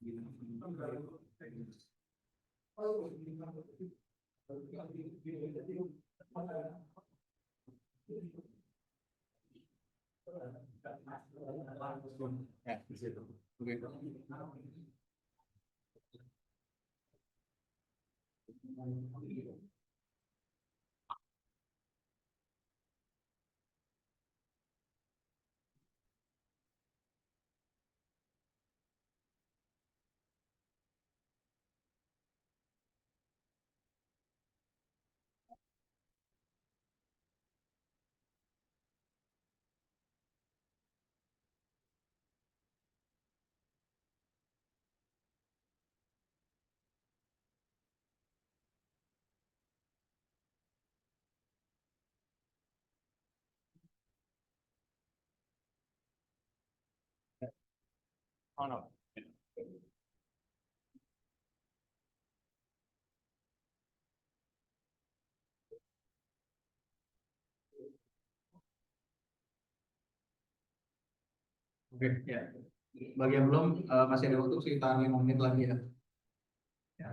Ya, di situ. Oke. Oh, no. Oke, ya. Bagi yang belum, masih ada waktu sekitar 5 menit lagi ya. Ya.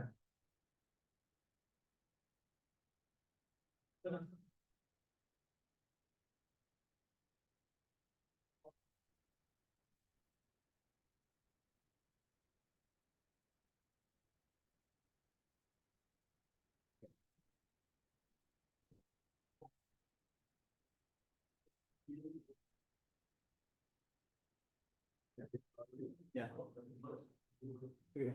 Ya. Oke.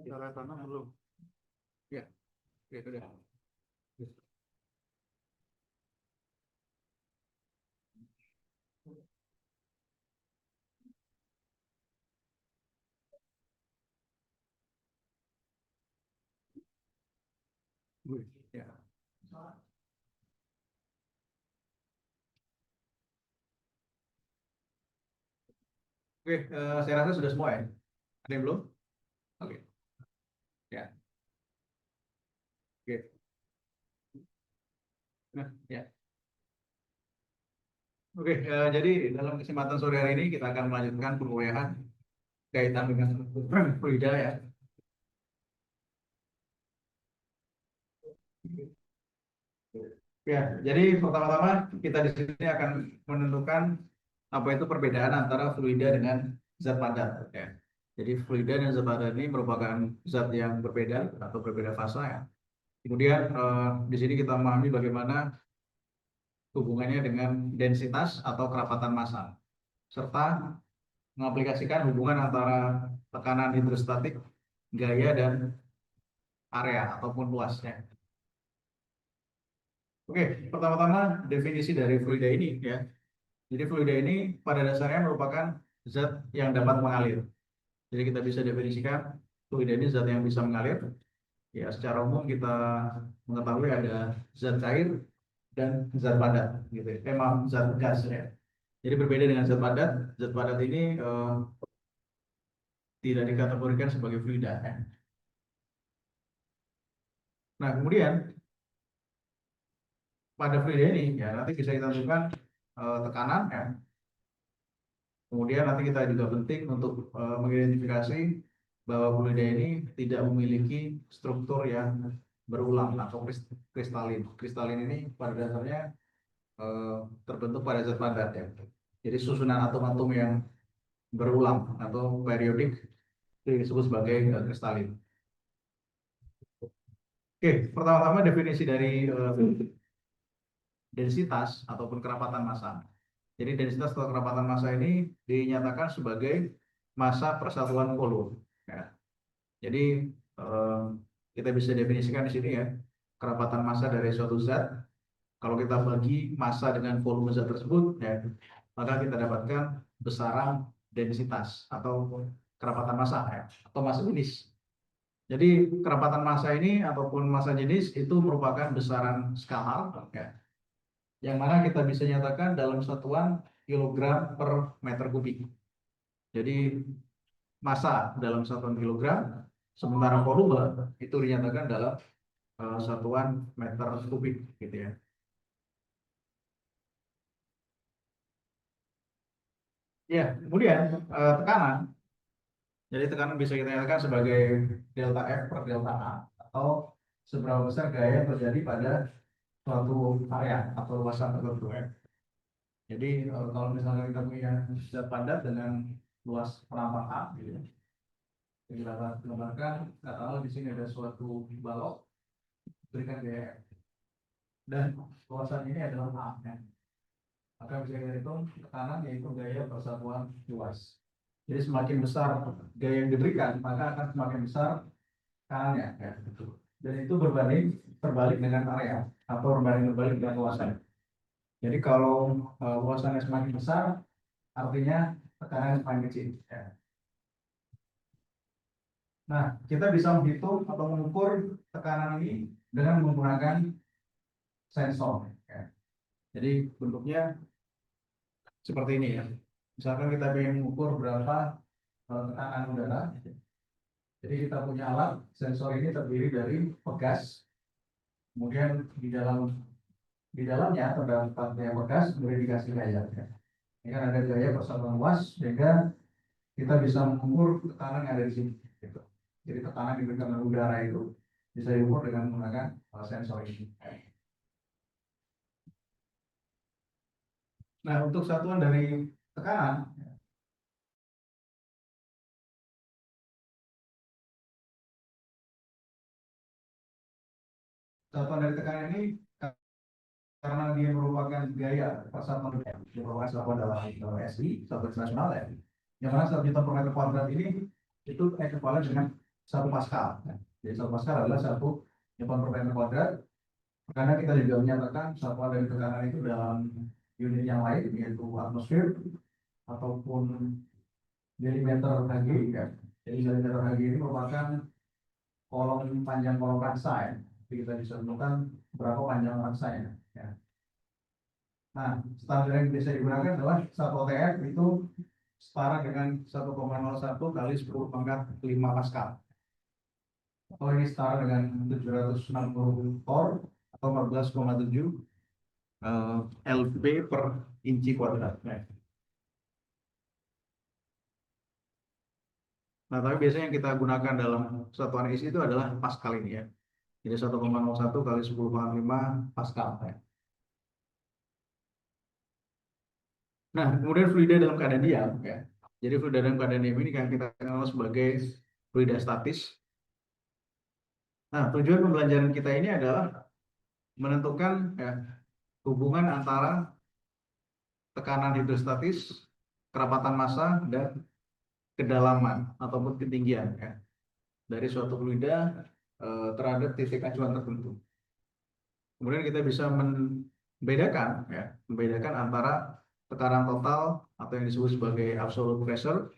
Cara tanam belum? Ya, ya sudah. Ya. Oke, saya rasa sudah semua ya. Ada yang belum? Oke, ya. Oke. Nah, ya. Oke, jadi dalam kesempatan sore hari ini kita akan melanjutkan perkuliahan kaitan dengan fluida ya. Ya, jadi pertama-tama kita di sini akan menentukan apa itu perbedaan antara fluida dengan zat padat. Ya. Jadi fluida dan zat padat ini merupakan zat yang berbeda atau berbeda fasa ya. Kemudian di sini kita memahami bagaimana hubungannya dengan densitas atau kerapatan massa, serta mengaplikasikan hubungan antara tekanan hidrostatik, gaya, dan area ataupun luasnya. Oke, pertama-tama definisi dari fluida ini ya. Jadi fluida ini pada dasarnya merupakan zat yang dapat mengalir. Jadi kita bisa definisikan fluida ini zat yang bisa mengalir. Ya, secara umum kita mengetahui ada zat cair dan zat padat gitu. Maaf, zat gas ya. Jadi berbeda dengan zat padat. Zat padat ini tidak dikategorikan sebagai fluida ya. Nah, kemudian pada fluida ini ya nanti bisa kita tentukan tekanan ya. Kemudian nanti kita juga penting untuk mengidentifikasi bahwa fluida ini tidak memiliki struktur yang berulang atau kristalin. Kristalin ini pada dasarnya terbentuk pada zat padat ya. Jadi susunan atom-atom yang berulang atau periodik itu disebut sebagai kristalin. Oke, pertama-tama definisi dari densitas ataupun kerapatan massa. Jadi densitas atau kerapatan massa ini dinyatakan sebagai massa persatuan kolom. Ya. Jadi kita bisa definisikan di sini ya, kerapatan massa dari suatu zat Kalau kita bagi massa dengan volume zat tersebut, ya, maka kita dapatkan besaran densitas atau kerapatan massa, ya, atau massa jenis. Jadi kerapatan massa ini ataupun massa jenis itu merupakan besaran skalar, ya, yang mana kita bisa nyatakan dalam satuan kilogram per meter kubik. Jadi massa dalam satuan kilogram, sementara volume itu dinyatakan dalam satuan meter kubik, gitu ya. Ya, kemudian tekanan. Jadi tekanan bisa kita nyatakan sebagai delta F per delta A, atau seberapa besar gaya yang terjadi pada suatu area atau luasan tertentu, ya. Jadi kalau misalnya kita punya zat padat dengan luas penampang A, gitu ya, yang kita gambarkan, katakanlah di sini ada suatu balok berikan gaya F, dan luasan ini adalah A, ya. Maka bisa kita hitung tekanan yaitu gaya persatuan luas. Jadi semakin besar gaya yang diberikan, maka akan semakin besar tekanannya, ya. Dan itu terbalik dengan area atau berbalik dengan luasan. Jadi kalau luasannya semakin besar, artinya tekanannya semakin kecil, ya. Nah, kita bisa menghitung atau mengukur tekanan ini dengan menggunakan sensor, ya. Jadi bentuknya seperti ini, ya. Misalkan kita ingin mengukur berapa tekanan udara. Jadi kita punya alat sensor ini terdiri dari pegas, kemudian di dalamnya terdapat gaya pegas, kemudian dikasih gaya. Ini kan ada gaya persatuan luas, sehingga kita bisa mengukur tekanan yang ada di sini, gitu. Jadi tekanan yang diberikan oleh udara itu bisa diukur dengan menggunakan sensor ini. Nah, untuk satuan dari tekanan, satuan dari tekanan ini karena dia merupakan gaya persatuan yang merupakan satuan dalam SI, satuan internasional, ya. Yang mana 1 Newton per meter kuadrat ini itu ekuivalen dengan 1 Pascal. Jadi 1 Pascal adalah 1 Newton per meter kuadrat. Karena kita juga menyatakan satuan dari tekanan itu dalam unit yang lain, yaitu atmosfer ataupun milimeter Hg, ya. Jadi milimeter Hg ini merupakan panjang kolom raksa, ya. Jadi kita bisa menentukan berapa panjang raksanya, ya. Nah, standar yang bisa digunakan adalah 1 OTF itu setara dengan 1,01 kali 10 pangkat 5 Pascal. Atau ini setara dengan 760 Torr atau 14,7 lb per inci kuadrat. Nah, tapi biasanya yang kita gunakan dalam satuan isi itu adalah Pascal ini, ya. Jadi 1,01 kali 10 pangkat 5 Pascal, ya. Nah, kemudian fluida dalam keadaan diam, ya. Jadi fluida dalam keadaan diam ini kan kita kenal sebagai fluida statis. Nah, tujuan pembelajaran kita ini adalah menentukan, ya, hubungan antara tekanan hidrostatis, kerapatan massa, dan kedalaman ataupun ketinggian, ya, dari suatu fluida terhadap titik acuan tertentu. Kemudian kita bisa membedakan antara tekanan total atau yang disebut sebagai absolute pressure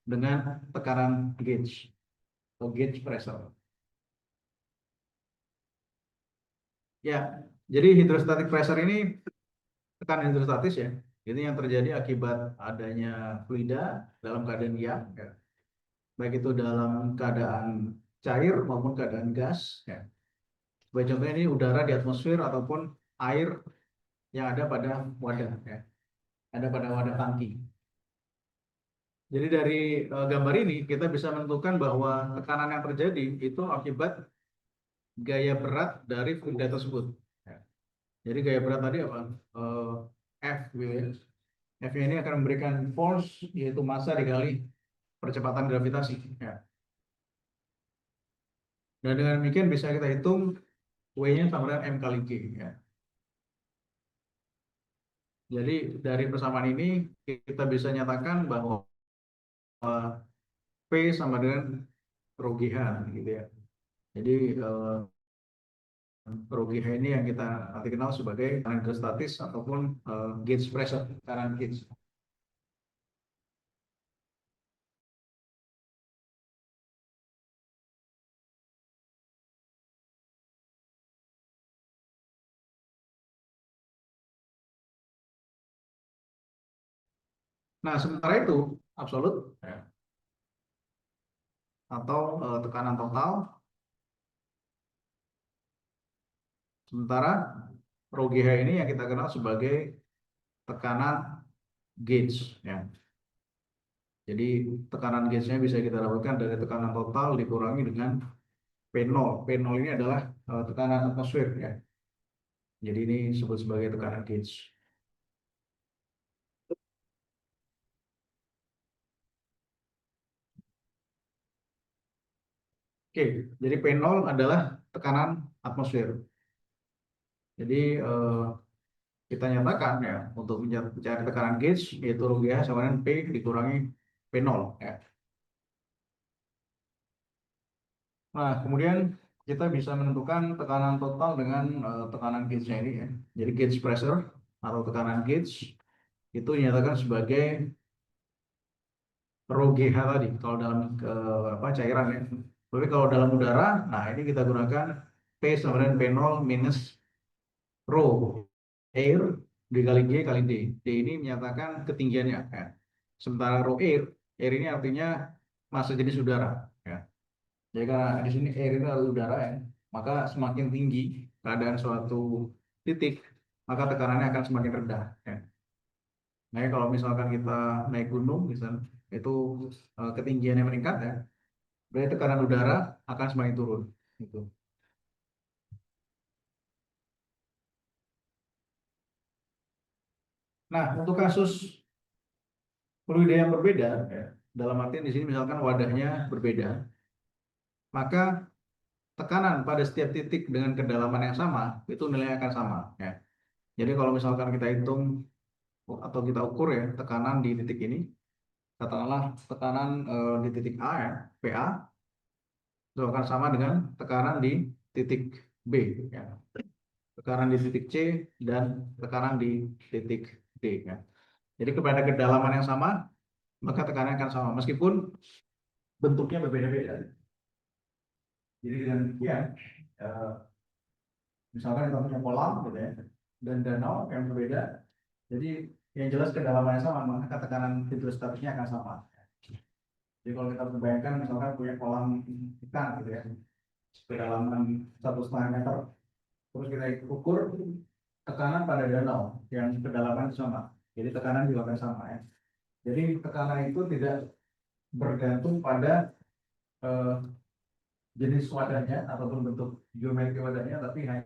dengan tekanan gauge atau gauge pressure. Ya, jadi hidrostatic pressure ini tekanan hidrostatis, ya. Ini yang terjadi akibat adanya fluida dalam keadaan diam, ya. Baik itu dalam keadaan cair maupun keadaan gas, ya. Sebagai contohnya ini udara di atmosfer ataupun air yang ada pada wadah, ya. Ada pada wadah tangki. Jadi dari gambar ini kita bisa menentukan bahwa tekanan yang terjadi itu akibat gaya berat dari fluida tersebut, ya. Jadi gaya berat tadi apa? F, ya. F ini akan memberikan force, yaitu massa dikali percepatan gravitasi, ya. Dan dengan demikian bisa kita hitung W-nya sama dengan M kali G, ya. Jadi dari persamaan ini kita bisa nyatakan bahwa P sama dengan rho GH, gitu ya. Jadi Rho GH ini yang kita nanti kenal sebagai tekanan hidrostatis ataupun gauge pressure, tekanan gauge. Nah, sementara itu absolut ya, atau tekanan total. Sementara Rho GH ini yang kita kenal sebagai tekanan gauge ya. Jadi tekanan gauge-nya bisa kita dapatkan dari tekanan total dikurangi dengan P0. P0 ini adalah tekanan atmosfer ya. Jadi ini disebut sebagai tekanan gauge. Oke, jadi P0 adalah tekanan atmosfer. Jadi kita nyatakan ya untuk mencari tekanan gauge yaitu Rho GH sama dengan P dikurangi P0 ya. Nah, kemudian kita bisa menentukan tekanan total dengan tekanan gauge-nya ini ya. Jadi gauge pressure atau tekanan gauge itu dinyatakan sebagai Rho GH tadi kalau dalam cairan ya. Tapi kalau dalam udara, nah ini kita gunakan P sama dengan P0 minus Rho air dikali G kali D. D ini menyatakan ketinggiannya ya. Sementara Rho air ini artinya massa jenis udara ya. Jadi karena di sini air itu adalah udara ya, maka semakin tinggi keadaan suatu titik, maka tekanannya akan semakin rendah. Ya. Nah, kalau misalkan kita naik gunung, misalnya itu ketinggiannya meningkat ya, berarti tekanan udara akan semakin turun. Gitu. Nah, untuk kasus fluida yang berbeda, ya, dalam artian di sini misalkan wadahnya berbeda, maka tekanan pada setiap titik dengan kedalaman yang sama itu nilainya akan sama. Ya. Jadi kalau misalkan kita hitung atau kita ukur ya tekanan di titik ini, katakanlah tekanan di titik A ya, PA itu akan sama dengan tekanan di titik B ya. Tekanan di titik C dan tekanan di titik D ya. Jadi kepada kedalaman yang sama maka tekanan akan sama meskipun bentuknya berbeda-beda. Jadi dengan demikian misalkan kita punya kolam gitu ya dan danau yang berbeda, jadi yang jelas kedalamannya sama maka tekanan hidrostatiknya akan sama. Jadi kalau kita bayangkan misalkan punya kolam ikan gitu ya, kedalaman 1,5 meter, terus kita ukur tekanan pada danau yang kedalaman sama. Jadi tekanan juga akan sama ya. Jadi tekanan itu tidak bergantung pada eh, jenis wadahnya ataupun bentuk geometri wadahnya, tapi hanya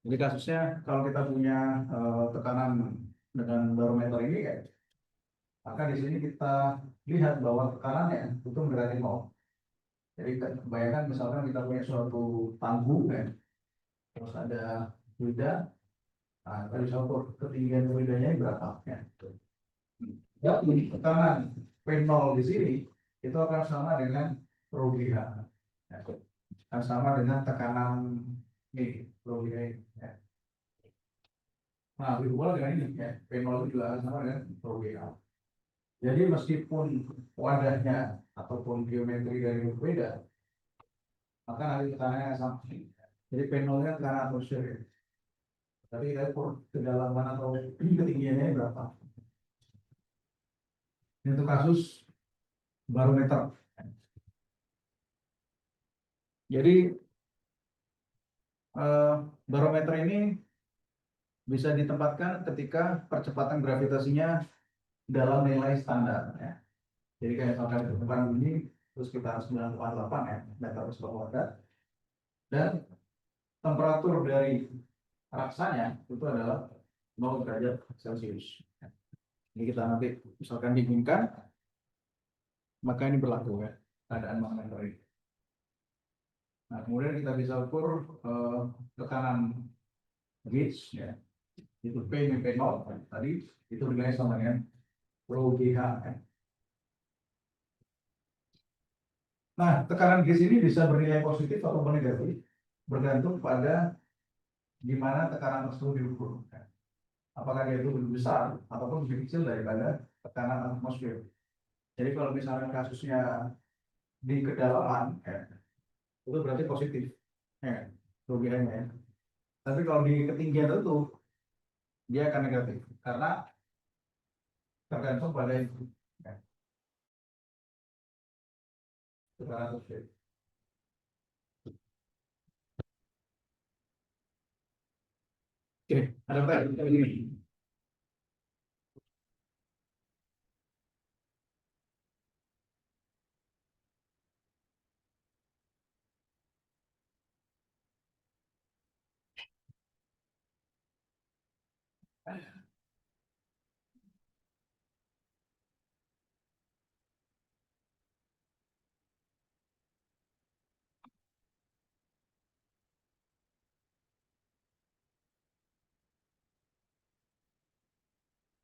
jadi kasusnya kalau kita punya tekanan dengan barometer ini ya, maka di sini kita lihat bahwa tekanannya itu mendekati nol. Jadi bayangkan misalkan kita punya suatu tanggung ya, terus ada fluida, nah kita bisa ukur ketinggian fluidanya berapa ya. Ya, tekanan P0 di sini itu akan sama dengan rho GH. Ya, akan sama dengan tekanan ini, rho GH. Ya. Nah, berhubungan dengan ini ya, P0 itu juga akan sama dengan rho GH. Jadi meskipun wadahnya ataupun geometri dari berbeda, maka nanti tekanannya sama. Jadi P0-nya tekanan atmosfer. Ya. Tapi kita ukur kedalaman atau ketinggiannya berapa. Ini untuk kasus barometer. Jadi barometer ini bisa ditempatkan ketika percepatan gravitasinya dalam nilai standar. Ya. Jadi kayak misalkan kecepatan ini terus kita 9,8 ya meter per sekunder watt, dan temperatur dari raksanya itu adalah 0 derajat Celcius. Jadi kita nanti misalkan dinginkan, maka ini berlaku ya. keadaan manometer ini. Nah, kemudian kita bisa ukur tekanan gauge, ya, itu P min P0 tadi itu bernilai sama dengan rho GH. Ya. Nah, tekanan gauge ini bisa bernilai positif atau negatif, bergantung pada gimana tekanan tersebut diukur. Ya. Apakah dia itu lebih besar ataupun lebih kecil daripada tekanan atmosfer. Jadi kalau misalnya kasusnya di kedalaman, ya, itu berarti positif, ya, kerugiannya. Ya. Tapi kalau di ketinggian itu dia akan negatif karena tergantung pada itu. Ya. Tekanan atmosfer. Oke, ada pertanyaan ini.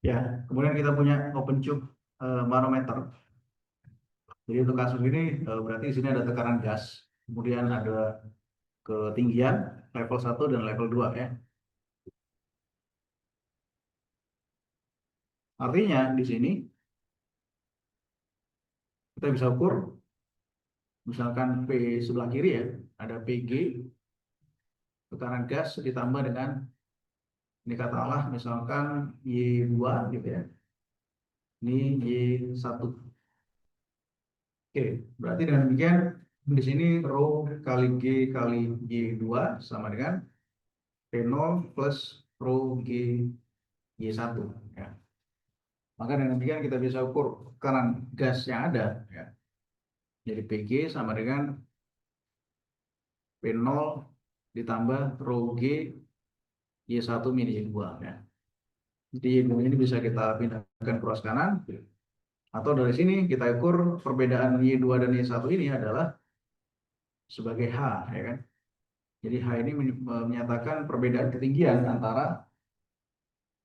Ya, kemudian kita punya open tube manometer. Jadi untuk kasus ini berarti di sini ada tekanan gas, kemudian ada ketinggian level 1 dan level 2 ya. Artinya di sini kita bisa ukur misalkan P sebelah kiri ya, ada PG tekanan gas ditambah dengan ini katakanlah misalkan Y2 gitu ya. Ini Y1. Oke, berarti dengan demikian di sini rho kali G kali Y2 sama dengan P0 plus rho G Y1 ya. Maka dengan demikian kita bisa ukur tekanan gas yang ada ya. Jadi PG sama dengan P0 ditambah rho G Y1 min Y2 ya. Jadi Y2 ini bisa kita pindahkan cross kanan atau dari sini kita ukur perbedaan Y2 dan Y1 ini adalah sebagai H ya kan. Jadi H ini menyatakan perbedaan ketinggian antara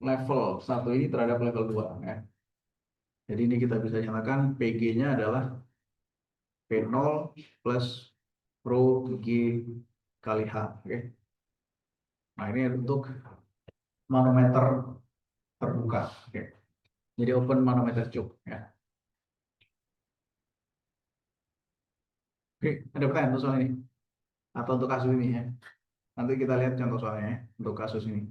level 1 ini terhadap level 2 ya. Jadi ini kita bisa nyatakan PG-nya adalah P0 plus rho G kali H. Oke. Nah ini untuk manometer terbuka. Oke. Jadi open manometer tube. Ya. Oke, ada pertanyaan untuk soal ini? Atau untuk kasus ini ya? Nanti kita lihat contoh soalnya ya, untuk kasus ini.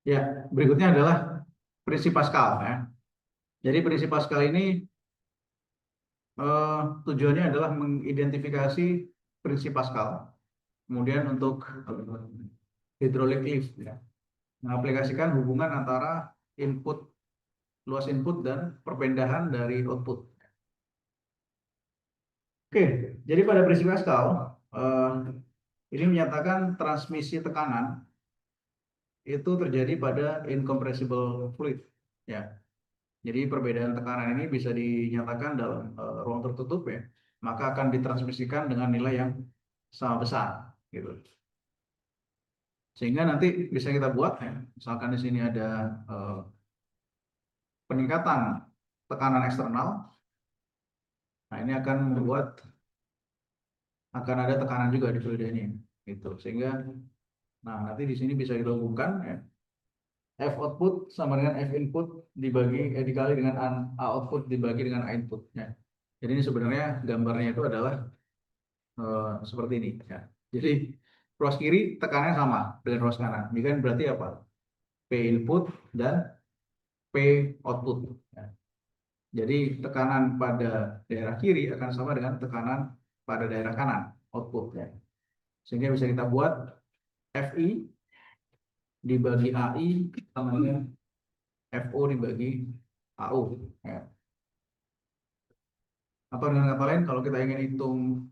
Ya, berikutnya adalah prinsip Pascal ya. Jadi prinsip Pascal ini tujuannya adalah mengidentifikasi prinsip Pascal. Kemudian untuk hydraulic lift ya. Mengaplikasikan hubungan antara input luas input dan perpindahan dari output. Oke, jadi pada prinsip Pascal ini menyatakan transmisi tekanan itu terjadi pada incompressible fluid ya. Jadi perbedaan tekanan ini bisa dinyatakan dalam ruang tertutup ya, maka akan ditransmisikan dengan nilai yang sama besar gitu. Sehingga nanti bisa kita buat ya, misalkan di sini ada peningkatan tekanan eksternal. Nah, ini akan membuat akan ada tekanan juga di fluid ini gitu. Sehingga nah nanti di sini bisa kita hubungkan ya. F output sama dengan F input dikali dengan A output dibagi dengan A input ya. Jadi ini sebenarnya gambarnya itu adalah seperti ini ya. Jadi cross kiri tekanannya sama dengan cross kanan. Ini kan berarti apa? P input dan P output ya. Jadi tekanan pada daerah kiri akan sama dengan tekanan pada daerah kanan output ya. Sehingga bisa kita buat FI dibagi AI sama dengan FO dibagi AU ya. Atau dengan kata lain kalau kita ingin hitung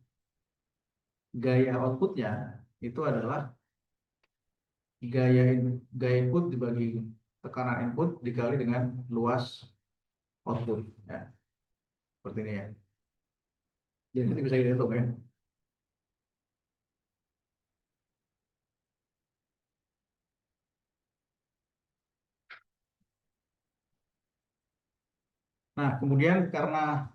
gaya outputnya itu adalah gaya gaya input dibagi tekanan input dikali dengan luas output, ya, seperti ini ya. Jadi nanti bisa dihitung ya. Nah, kemudian karena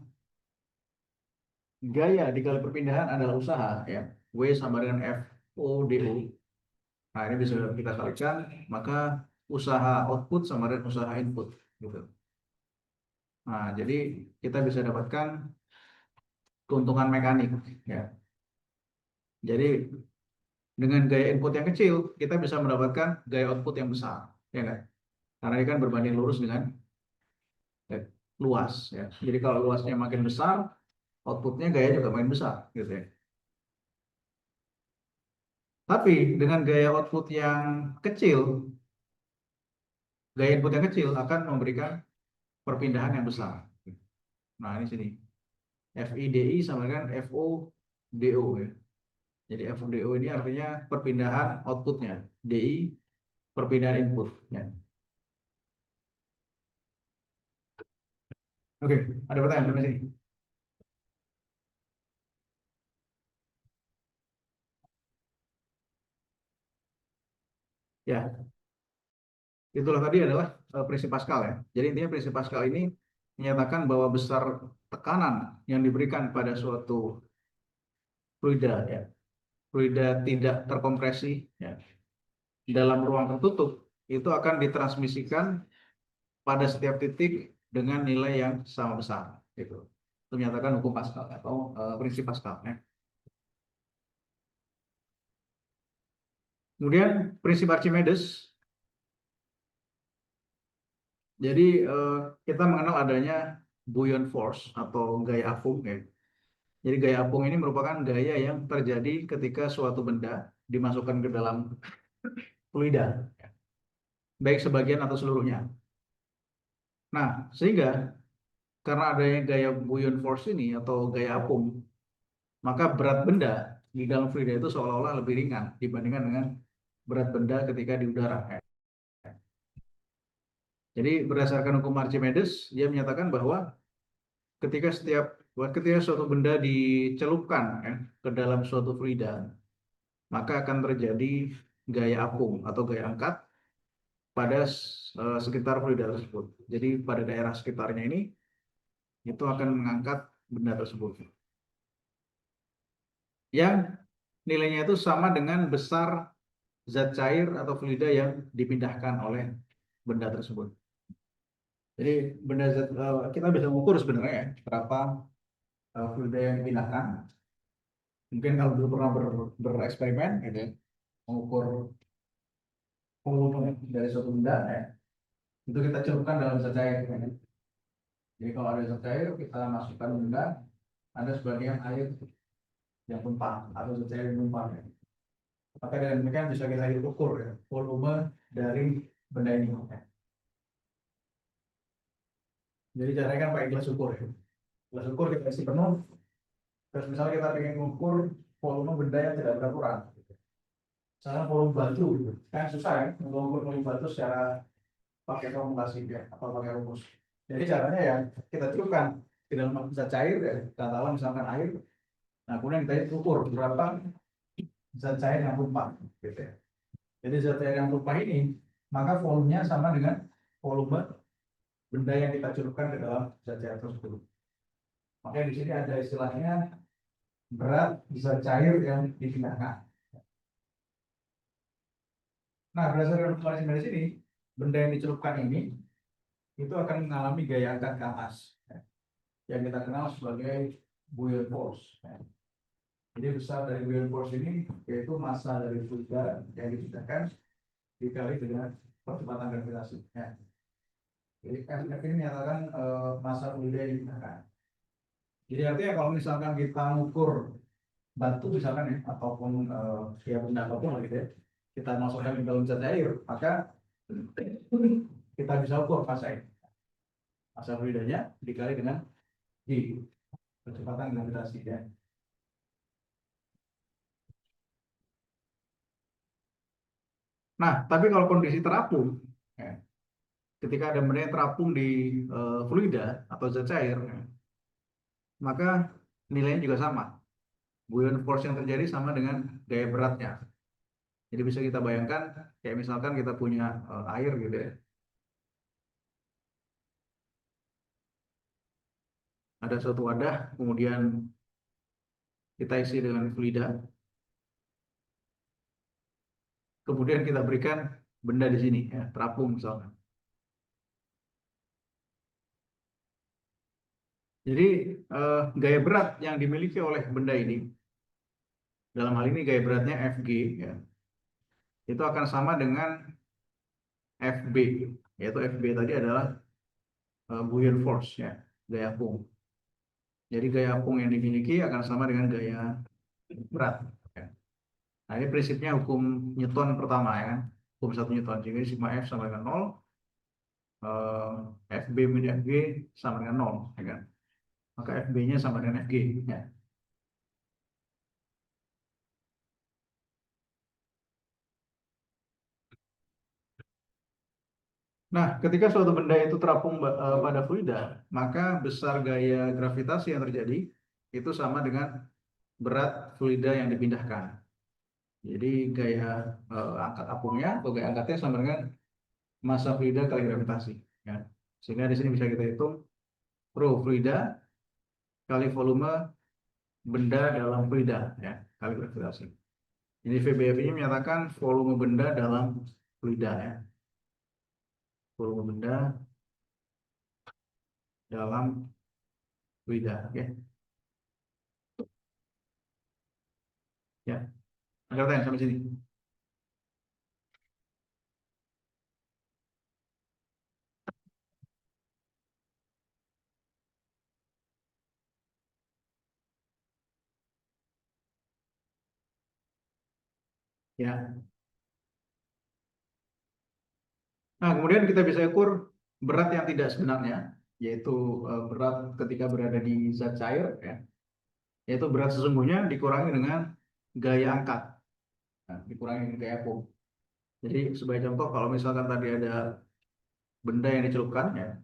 gaya dikali perpindahan adalah usaha, ya, W sama dengan FO DO. Nah, ini bisa kita kalikan, maka usaha output sama dengan usaha input, gitu. Nah, jadi kita bisa dapatkan keuntungan mekanik, ya. Jadi dengan gaya input yang kecil, kita bisa mendapatkan gaya output yang besar, ya kan? Karena ini kan berbanding lurus dengan luas, ya. Jadi kalau luasnya makin besar, outputnya gaya juga makin besar, gitu ya. Tapi dengan gaya output yang kecil, gaya input yang kecil akan memberikan perpindahan yang besar. Nah, ini sini. FIDI sama dengan FODO, ya. Jadi FODO ini artinya perpindahan outputnya. DI perpindahan input, ya. Oke, ada pertanyaan di sini? Ya, itulah tadi adalah prinsip Pascal, ya. Jadi intinya prinsip Pascal ini menyatakan bahwa besar tekanan yang diberikan pada suatu fluida, ya, fluida tidak terkompresi, ya, dalam ruang tertutup itu akan ditransmisikan pada setiap titik dengan nilai yang sama besar. Gitu. Itu menyatakan hukum Pascal atau prinsip Pascal, ya. Kemudian prinsip Archimedes. Jadi kita mengenal adanya buoyant force atau gaya apung, ya. Jadi gaya apung ini merupakan gaya yang terjadi ketika suatu benda dimasukkan ke dalam fluida, baik sebagian atau seluruhnya. Nah, sehingga karena adanya gaya buoyant force ini atau gaya apung, maka berat benda di dalam fluida itu seolah-olah lebih ringan dibandingkan dengan berat benda ketika di udara. Jadi berdasarkan hukum Archimedes, dia menyatakan bahwa ketika suatu benda dicelupkan, ya, ke dalam suatu fluida, maka akan terjadi gaya apung atau gaya angkat pada sekitar fluida tersebut. Jadi pada daerah sekitarnya ini itu akan mengangkat benda tersebut, yang nilainya itu sama dengan besar zat cair atau fluida yang dipindahkan oleh benda tersebut. Jadi kita bisa mengukur sebenarnya, ya, berapa fluida yang dipindahkan. Mungkin kalau dulu pernah bereksperimen, gitu ya, mengukur volume dari suatu benda, ya, itu kita celupkan dalam zat cair, ya. Jadi kalau ada zat cair, kita masukkan benda, ada sebagian air yang tumpah atau zat cair yang tumpah, ya. Maka dengan demikian bisa kita ukur, ya, volume dari benda ini, ya. Jadi caranya kan pakai gelas ukur, ya. Gelas ukur kita isi penuh, terus misalnya kita ingin mengukur volume benda yang tidak beraturan. Misalnya volume batu, gitu, kan susah ya mengukur volume batu secara pakai formulasi, ya, atau pakai rumus. Jadi caranya ya kita celupkan ke dalam zat cair, ya, katakanlah misalkan air. Nah, kemudian kita ukur berapa zat cair yang tumpah, gitu ya. Jadi zat cair yang tumpah ini, maka volumenya sama dengan volume benda yang kita celupkan ke dalam zat cair tersebut. Makanya di sini ada istilahnya berat zat cair yang dipindahkan. Nah, berdasarkan informasi dari sini, benda yang dicelupkan ini itu akan mengalami gaya angkat ke atas, ya, yang kita kenal sebagai buoyant force, ya. Jadi besar dari buoyant force ini yaitu massa dari fluida yang dipindahkan dikali dengan percepatan gravitasi, ya. Jadi F ini menyatakan massa fluida yang dipindahkan. Jadi artinya kalau misalkan kita mengukur batu misalkan, ya, ataupun ya benda apapun gitu, ya, kita masukkan ke dalam zat air, maka kita bisa ukur massa fluidanya dikali dengan G, percepatan gravitasi, ya. Nah, tapi kalau kondisi terapung, ya, ketika ada benda yang terapung di fluida atau zat cair, ya, maka nilainya juga sama. Buoyant force yang terjadi sama dengan gaya beratnya. Jadi bisa kita bayangkan, kayak misalkan kita punya air gitu ya. Ada suatu wadah, kemudian kita isi dengan fluida, kemudian kita berikan benda di sini, ya, terapung misalkan. Jadi gaya berat yang dimiliki oleh benda ini, dalam hal ini gaya beratnya Fg, ya, itu akan sama dengan Fb, yaitu Fb tadi adalah buoyant force, ya, gaya apung. Jadi gaya apung yang dimiliki akan sama dengan gaya berat. Ya. Nah, ini prinsipnya hukum Newton pertama, ya kan? Hukum satu Newton. Jadi sigma F sama dengan 0, Fb min Fg sama dengan 0, ya kan? Maka Fb-nya sama dengan Fg. Ya. Nah, ketika suatu benda itu terapung pada fluida, maka besar gaya gravitasi yang terjadi itu sama dengan berat fluida yang dipindahkan. Jadi gaya angkat apungnya atau gaya angkatnya sama dengan massa fluida kali gravitasi. Ya. Sehingga di sini bisa kita hitung rho fluida kali volume benda dalam fluida, ya, kali gravitasi. Jadi VBF ini menyatakan volume benda dalam fluida, ya. Volume benda dalam fluida, oke. Ya, ada pertanyaan sampai sini? Ya. Nah, kemudian kita bisa ukur berat yang tidak sebenarnya, yaitu berat ketika berada di zat cair, ya. Yaitu berat sesungguhnya dikurangi dengan gaya angkat, nah, dikurangi dengan gaya apung. Jadi sebagai contoh, kalau misalkan tadi ada benda yang dicelupkan, ya,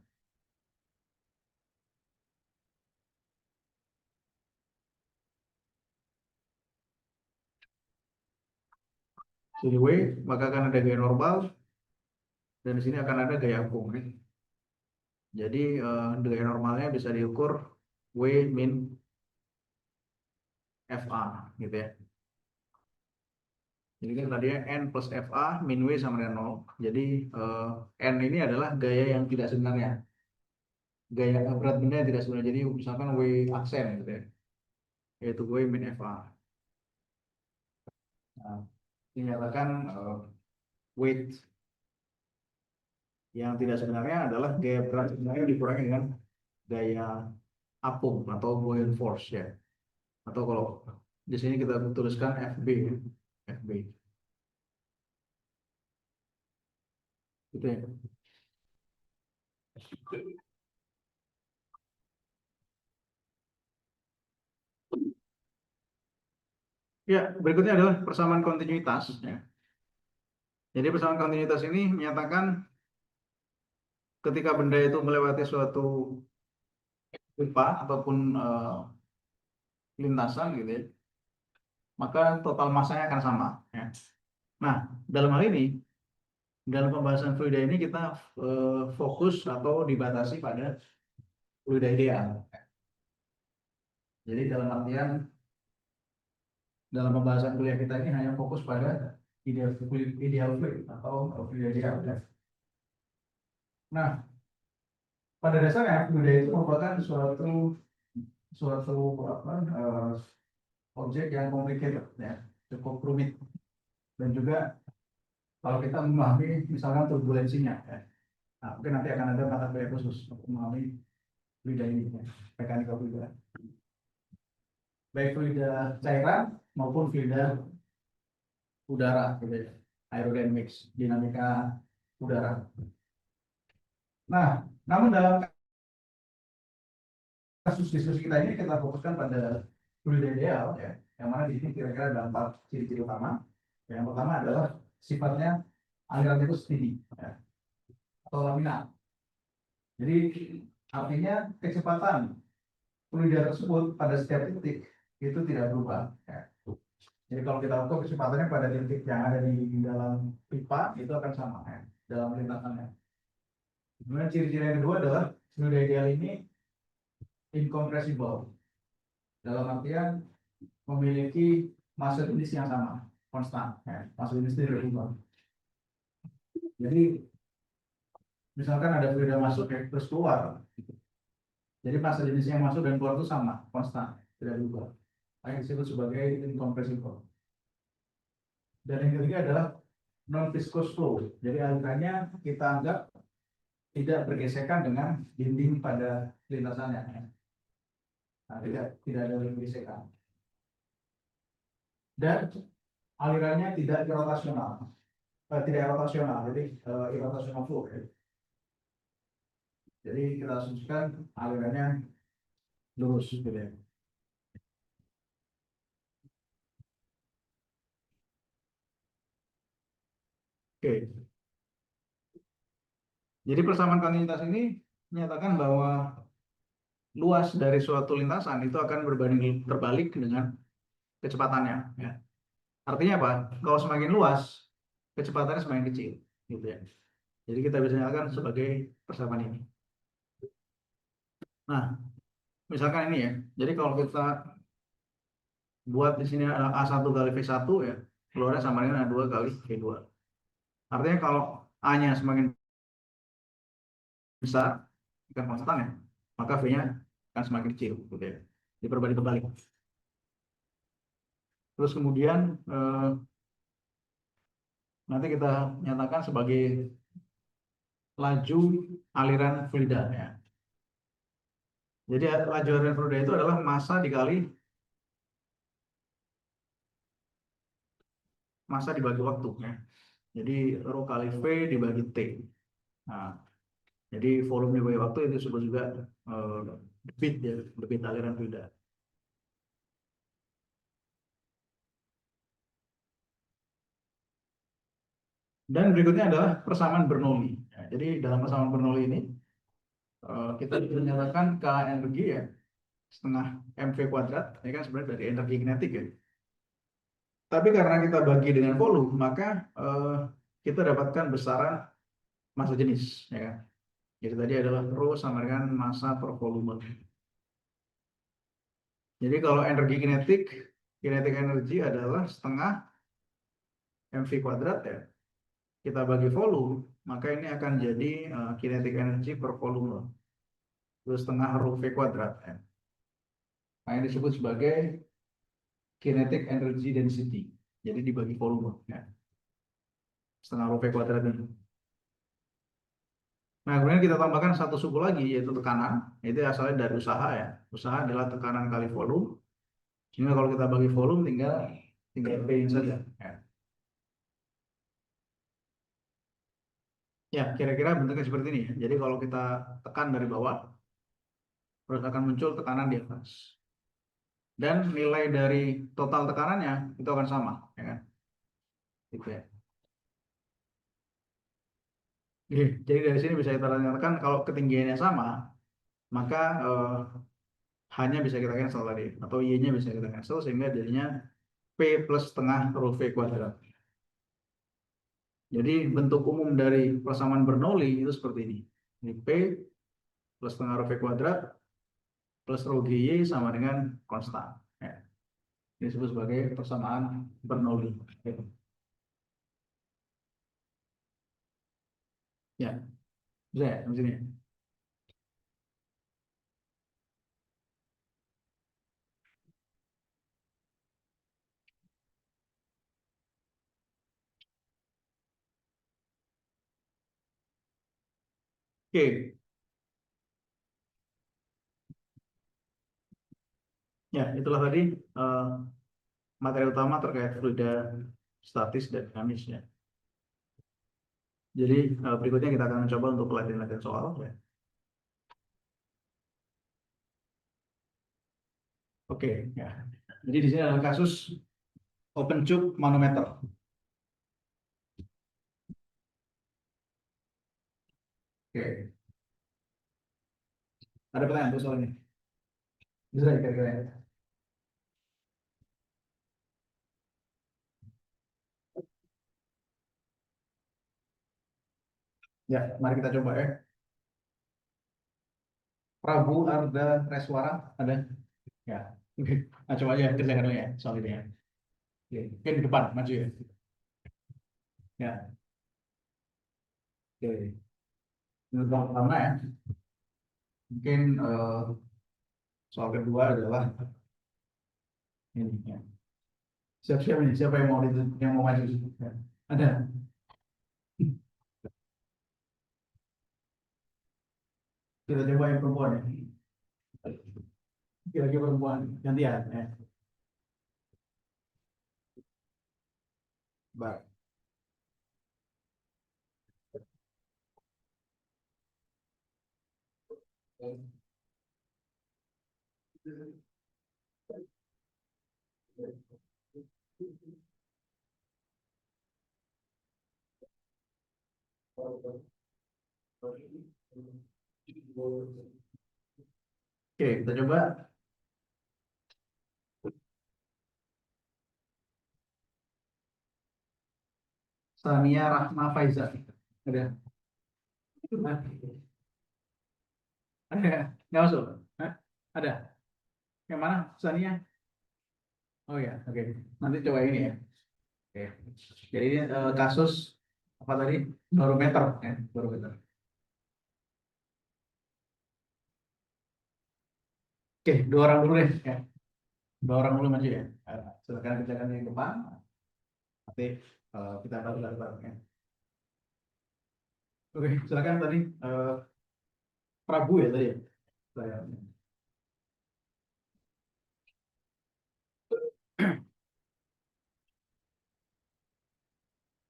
sini W, maka akan ada gaya normal, dan di sini akan ada gaya apung, ya. Jadi gaya normalnya bisa diukur W min FA, gitu ya. Jadi kan tadinya N plus FA min W sama dengan 0. Jadi N ini adalah gaya yang tidak sebenarnya. Gaya berat benda yang tidak sebenarnya. Jadi misalkan W aksen gitu ya. Yaitu W min FA. Nah, dinyatakan weight yang tidak sebenarnya adalah gaya berat sebenarnya dikurangi dengan gaya apung atau buoyant force, ya. Atau kalau di sini kita tuliskan FB, ya. FB. Gitu ya. Ya, berikutnya adalah persamaan kontinuitas, ya. Jadi persamaan kontinuitas ini menyatakan ketika benda itu melewati suatu pipa ataupun lintasan gitu ya, maka total masanya akan sama, ya. Nah, dalam hal ini, dalam pembahasan fluida ini kita fokus atau dibatasi pada fluida ideal. Jadi dalam artian dalam pembahasan kuliah kita ini hanya fokus pada ideal fluid atau fluida ideal, ya. Nah, pada dasarnya fluida itu merupakan suatu suatu apa, objek yang complicated, ya, cukup rumit, dan juga kalau kita memahami misalkan turbulensinya, ya. Nah, mungkin nanti akan ada mata kuliah khusus untuk memahami fluida ini, ya, mekanika fluida, baik fluida cairan maupun fluida udara, gitu ya, aerodynamics, dinamika udara. Nah, namun dalam kasus diskusi kita ini kita fokuskan pada fluida ideal, ya, yang mana di sini kira-kira ada 4 ciri-ciri utama. Yang pertama adalah sifatnya alirannya itu steady, ya, atau laminar. Jadi artinya kecepatan fluida tersebut pada setiap titik itu tidak berubah. Ya. Jadi kalau kita ukur kecepatannya pada titik yang ada di dalam pipa itu akan sama, ya, dalam lintasannya. Kemudian ciri-ciri yang kedua adalah fluida ideal ini incompressible. Dalam artian memiliki massa jenis yang sama, konstan. Ya. Massa jenis tidak berubah. Jadi misalkan ada fluida masuk ya, terus keluar. Jadi massa jenis yang masuk dan keluar itu sama, konstan, tidak berubah. Yang disebut sebagai incompressible. Dan yang ketiga adalah non-viscous flow. Jadi alirannya kita anggap tidak bergesekan dengan dinding pada lintasannya. Nah, tidak ada gesekan. Dan alirannya tidak rotasional. Tidak rotasional, jadi irrotational flow. Ya. Jadi kita asumsikan alirannya lurus gitu ya. Oke. Jadi persamaan kontinuitas ini menyatakan bahwa luas dari suatu lintasan itu akan berbanding terbalik dengan kecepatannya. Ya. Artinya apa? Kalau semakin luas, kecepatannya semakin kecil, gitu ya. Jadi kita bisa nyatakan sebagai persamaan ini. Nah, misalkan ini ya. Jadi kalau kita buat di sini ada A1 kali V1 ya, keluarnya sama dengan A2 kali V2. Artinya kalau A-nya semakin besar, ikan konstan ya, maka V-nya akan semakin kecil, gitu ya. Diperbalik terbalik. Terus kemudian nanti kita nyatakan sebagai laju aliran fluida ya. Jadi laju aliran fluida itu adalah massa dikali massa dibagi waktu ya. Jadi rho kali V dibagi T. Nah, jadi volume dibagi waktu itu disebut juga debit ya, debit aliran fluida. Dan berikutnya adalah persamaan Bernoulli. Ya, jadi dalam persamaan Bernoulli ini kita menyatakan K energi ya setengah mv kuadrat, ya kan sebenarnya dari energi kinetik ya. Tapi karena kita bagi dengan volume, maka kita dapatkan besaran massa jenis, ya kan. Jadi tadi adalah rho sama dengan massa per volume. Jadi kalau energi kinetik, kinetic energy adalah setengah mv kuadrat ya. Kita bagi volume, maka ini akan jadi kinetic energy per volume. Terus setengah rho v kuadrat ya. Nah, yang disebut sebagai kinetic energy density. Jadi dibagi volume ya. Setengah rho v kuadrat ini. Nah, kemudian kita tambahkan satu suku lagi, yaitu tekanan. Itu asalnya dari usaha ya. Usaha adalah tekanan kali volume. Sehingga kalau kita bagi volume tinggal P saja. Ya, ya kira-kira bentuknya seperti ini. Jadi kalau kita tekan dari bawah, terus akan muncul tekanan di atas. Dan nilai dari total tekanannya itu akan sama. Ya kan? Gitu ya. Jadi dari sini bisa kita nyatakan kalau ketinggiannya sama, maka hanya bisa kita cancel tadi. Atau Y-nya bisa kita cancel sehingga jadinya P plus setengah rho V kuadrat. Jadi bentuk umum dari persamaan Bernoulli itu seperti ini. Ini P plus setengah rho V kuadrat plus rho GY sama dengan konstan. Ya. Ini disebut sebagai persamaan Bernoulli. Ya, bisa ya di sini. Oke, ya itulah tadi eh, materi utama terkait fluida statis dan dinamis ya. Jadi berikutnya kita akan mencoba untuk latihan-latihan soal ya. Oke, ya. Jadi di sini adalah kasus open tube manometer. Oke, ada pertanyaan untuk soal ini? Bisa kira-kira. Ya, mari kita coba ya. Prabu Arda Reswara ada? Ya. Oke. Nah, coba aja kerjakan dulu ya soal ini ya. Oke, oke, di depan maju ya. Ya, oke. Ini soal pertama ya. Mungkin soal kedua adalah ini ya. Siap-siap ini, siapa yang mau maju? Ya. Ada. Kita coba yang perempuan ya. Kira-kira perempuan gantian ya. Baik. Oke, kita coba Sania Rahma Faiza. Ada? Hah? Ada? Nggak masuk? Hah? Ada? Yang mana? Sania? Oh ya, oke. Nanti coba ini ya. Oke. Jadi ini kasus apa tadi? Barometer, ya, barometer. Oke, dua orang dulu deh, ya. Dua orang dulu maju ya. Silakan kerjakan di depan. Nanti kita baru bareng ya. Oke, silakan tadi Prabu ya tadi ya. Saya.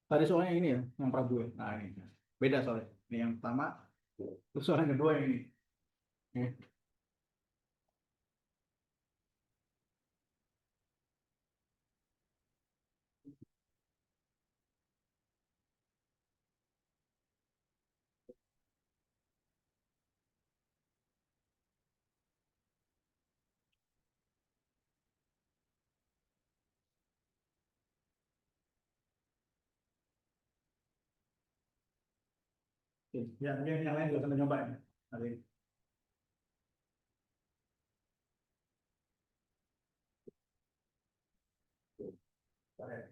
Tadi soalnya ini ya, yang Prabu ya. Nah ini beda soalnya. Ini yang pertama, terus soal yang kedua yang ini. Oke. Oke. Ya, yang lain juga sambil nyoba ya. Nanti. Oke.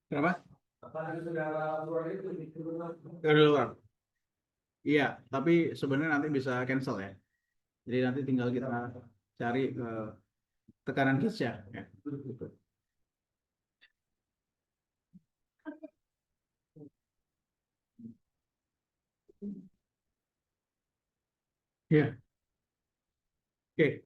Kenapa? Dari luar. Iya, tapi sebenarnya nanti bisa cancel ya. Jadi nanti tinggal kita cari tekanan gauge ya. Gitu. Iya, oke.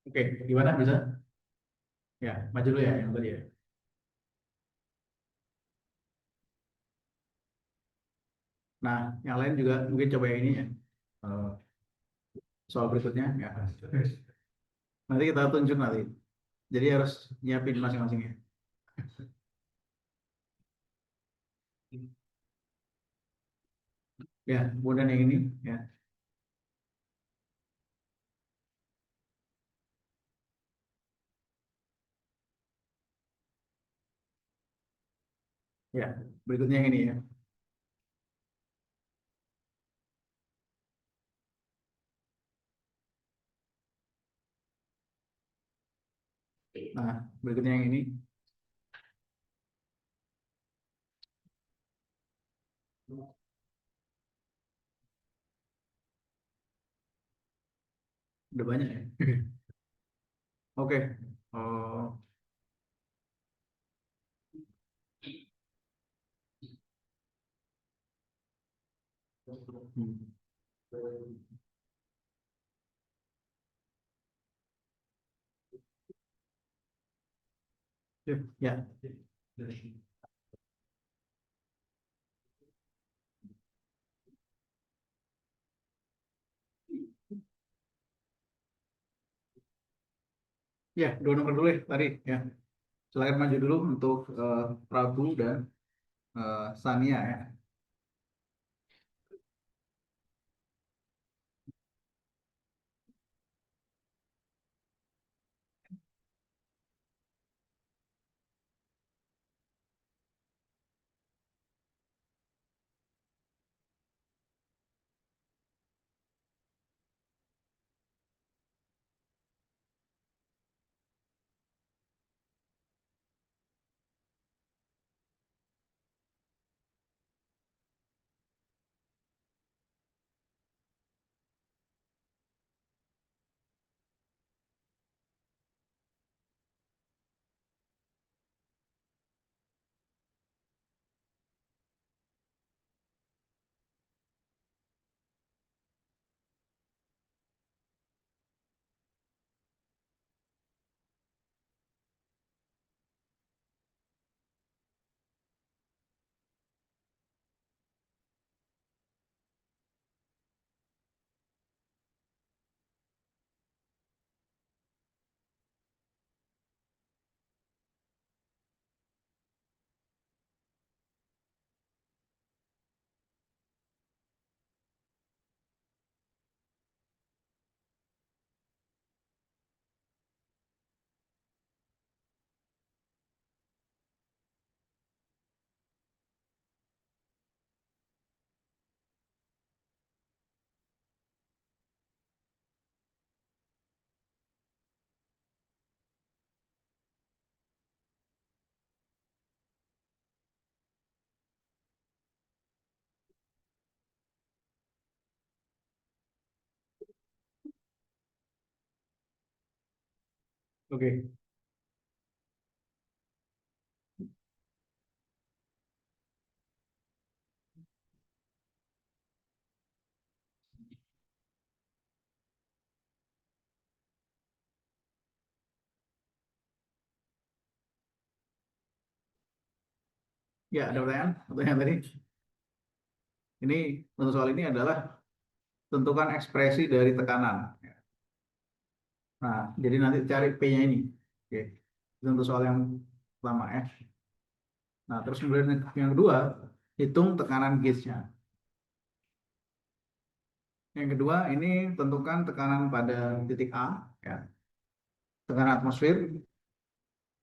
Oke, gimana bisa? Ya, maju dulu ya yang tadi ya. Nah, yang lain juga mungkin coba yang ini ya. Eh, Soal berikutnya ya. Nanti kita tunjuk nanti. Jadi harus nyiapin masing-masing ya. Ya, kemudian yang ini ya. Ya, berikutnya yang ini ya. Nah, berikutnya yang ini. Udah banyak ya. Oke. Oh, hmm. Sip, ya. Ya, dua nomor dulu ya tadi ya. Silakan maju dulu untuk Prabu dan Sania ya. Oke. Ya, ada pertanyaan? Pertanyaan tadi. Ini untuk soal ini adalah tentukan ekspresi dari tekanan. Nah, jadi nanti cari P-nya ini. Oke. Itu untuk soal yang pertama ya. Nah, terus kemudian yang kedua, hitung tekanan gauge-nya. Yang kedua, ini tentukan tekanan pada titik A, ya, tekanan atmosfer,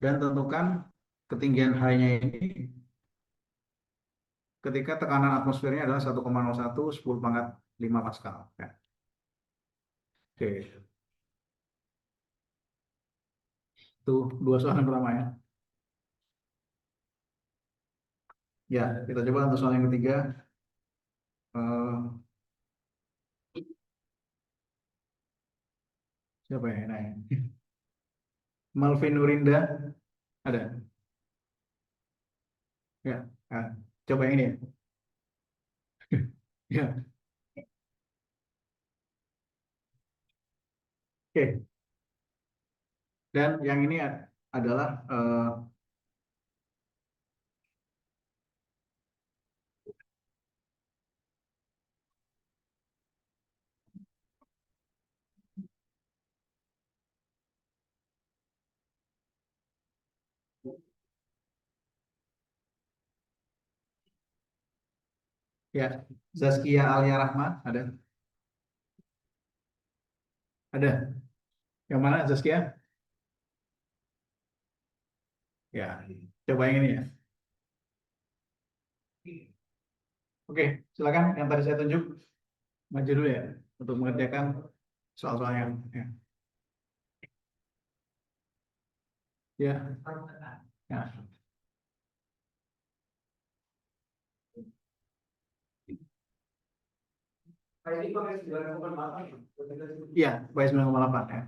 dan tentukan ketinggian high-nya ini ketika tekanan atmosfernya adalah 1,01 10 pangkat 5 Pascal. Ya. Oke, itu dua soal yang pertama ya. Ya, kita coba untuk soal yang ketiga. Eh, siapa yang nanya? Malvin Nurinda, ada? Ya, ah, coba yang ini ya. Ya, oke. Dan yang ini adalah ya, Zaskia Alia Rahma, ada? Ada. Yang mana Zaskia? Ya, coba yang ini ya. Oke, silakan yang tadi saya tunjuk maju dulu ya untuk mengerjakan soal-soal yang ya. Ya. Ya. Iya, baik 9,8 ya.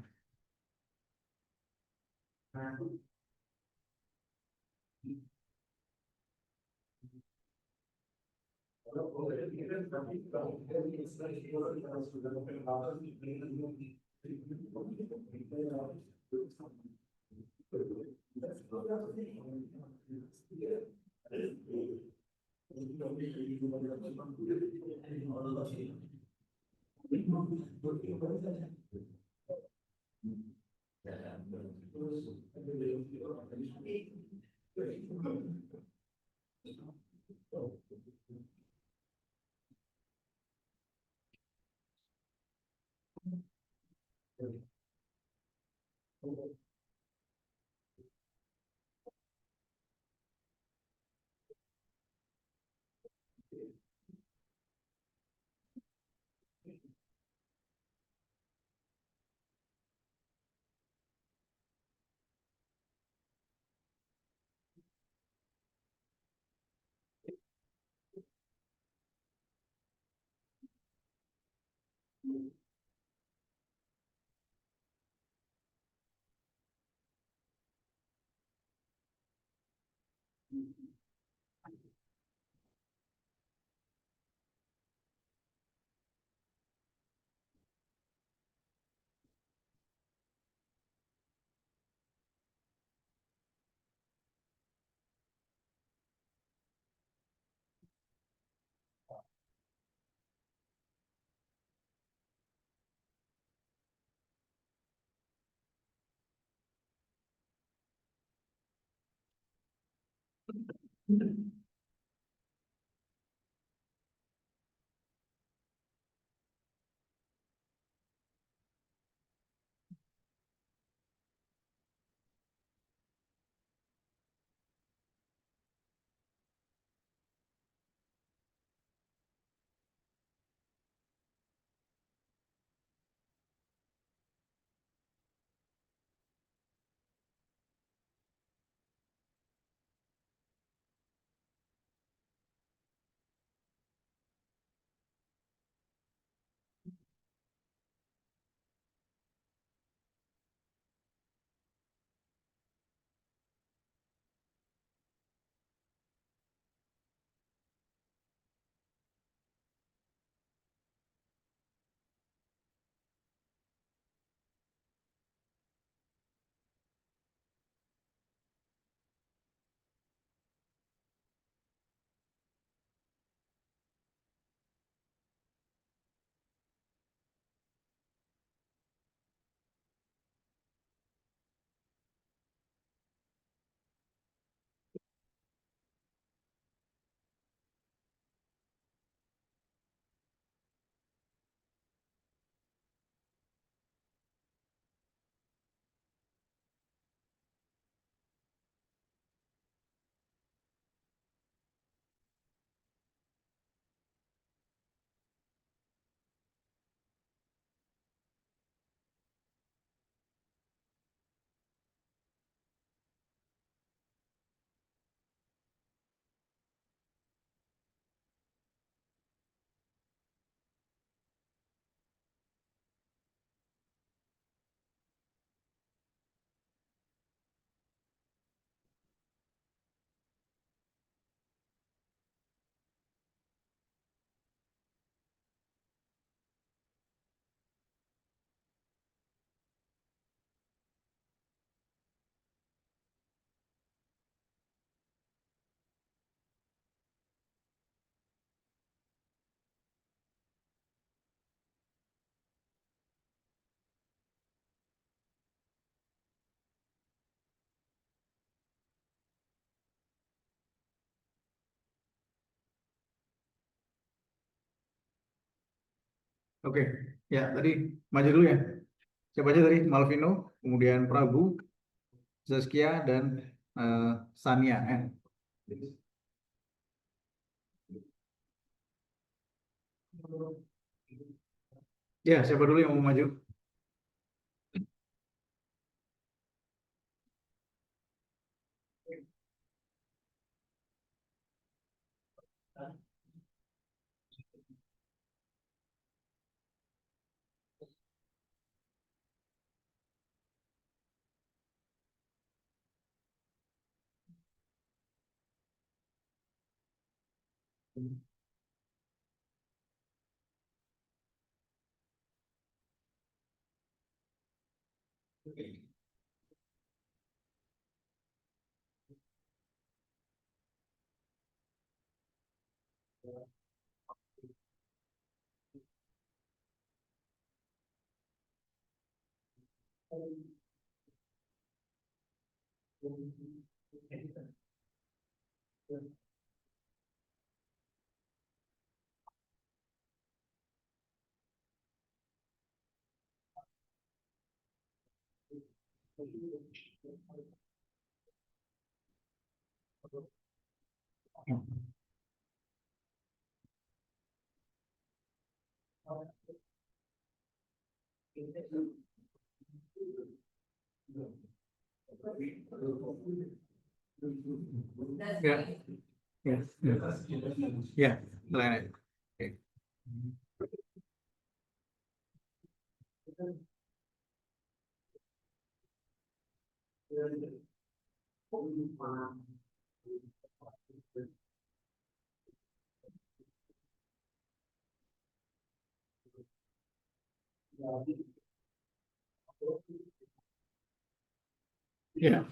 Oke, ya tadi maju dulu ya. Siapa aja tadi? Malvino, kemudian Prabu, Zaskia, dan Sania. Ya, siapa dulu yang mau maju? Ya, ya, ya, selain. Oke. Ya,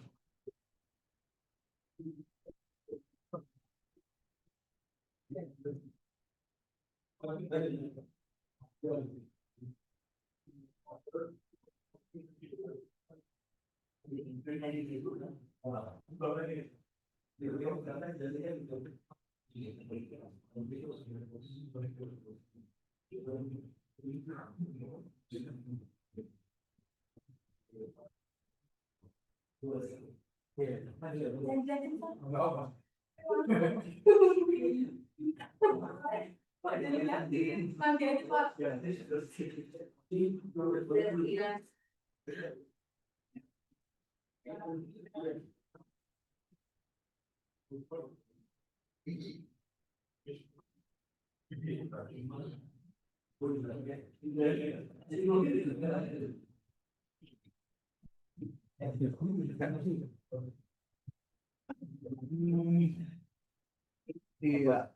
iya,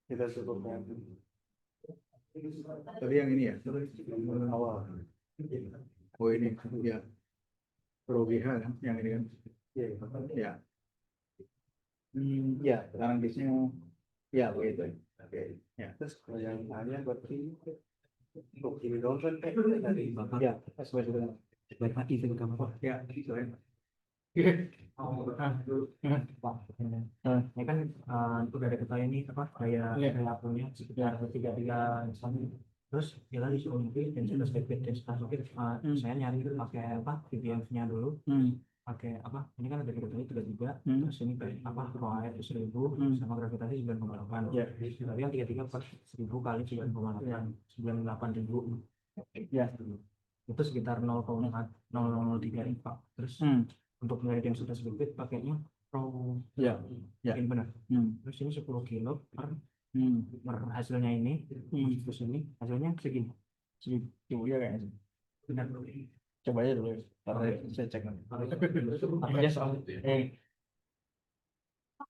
kita cukupkan. Tadi yang ini ya, yang awal. Oh ini, ya, Pro GH kan, yang ini kan. Ya, ya, sekarang bisnya, ya begitu. Oke, ya. Terus kalau yang lainnya berarti untuk ini doang kan dari bapak. Ya, sesuai dengan baik hati itu kamu. Ya, sesuai. Pak, ini kan udah ada ketahui nih apa kayak punya sekitar tiga terus kita disuruh mungkin dan sudah spesifik dan spesifik saya nyari pakai apa VPN-nya dulu pakai apa ini kan ada gravitasi 33 terus ini kayak apa ROI itu 1000 sama gravitasi 9,8 tapi yang 33 per 1000 kali 9,8 98.000 ya itu sekitar 0,0003 pak terus untuk mencari yang sudah sedikit pakainya Pro ya ini benar terus ini 10 kilo per hasilnya ini terus ini hasilnya segini segitu ya kayaknya benar coba aja dulu ntar saya cek nanti apa aja soal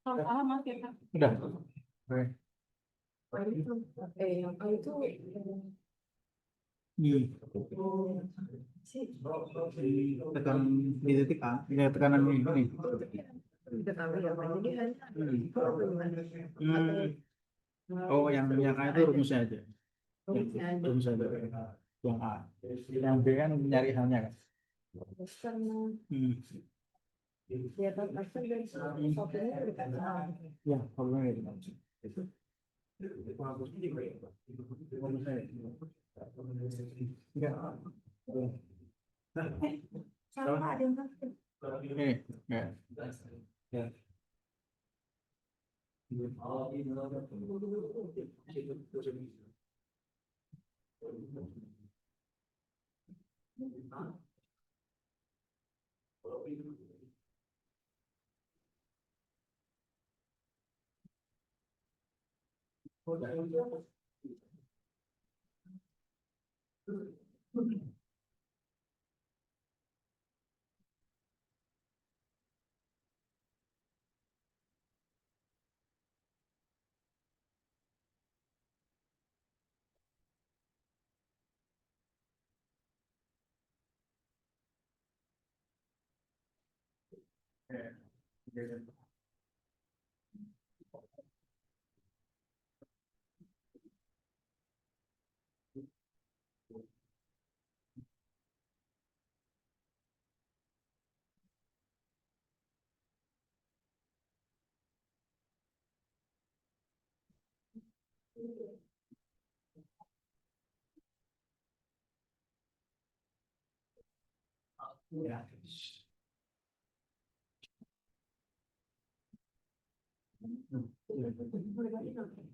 alamat ya Kak? Udah oke yang itu tekan di titik A, ya tekanan ini. Tidak tahu ya, jadi hanya oh yang A itu rumusnya aja. Rumusnya aja. Yang A. Yang B kan nyari halnya kan. Ya, tapi dari sopirnya dikasih hal. Ya, problemnya itu. Sama ada yang ngerti. Ini, ya. Ya. Ya.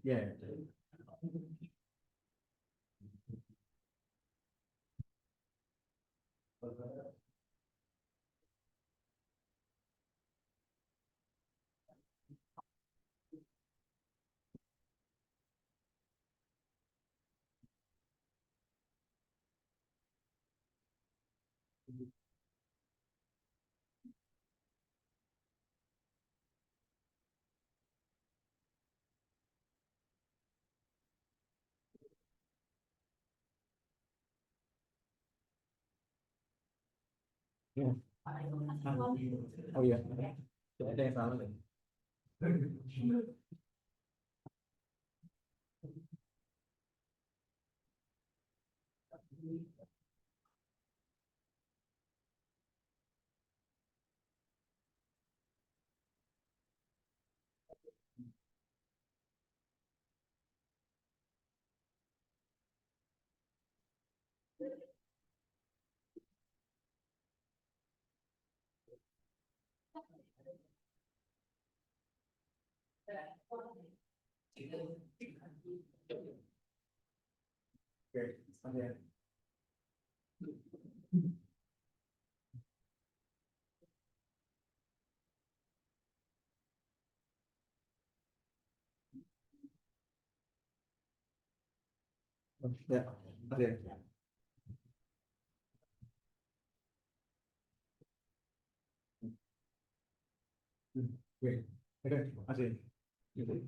Ya. Ya. Oh iya, tidak ada yang salah. Oke, oke. Ya, oke. Oke, oke, masih. Ya.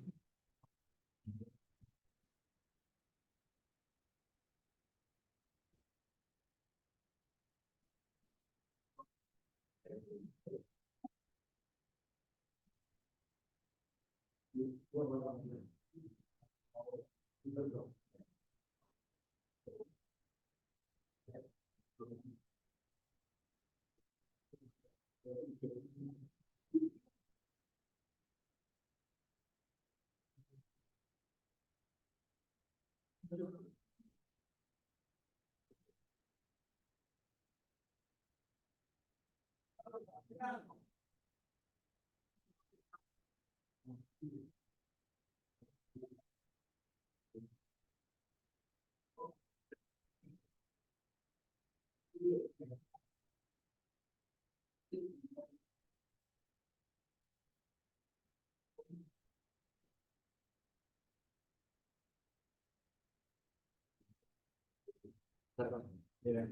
Ya,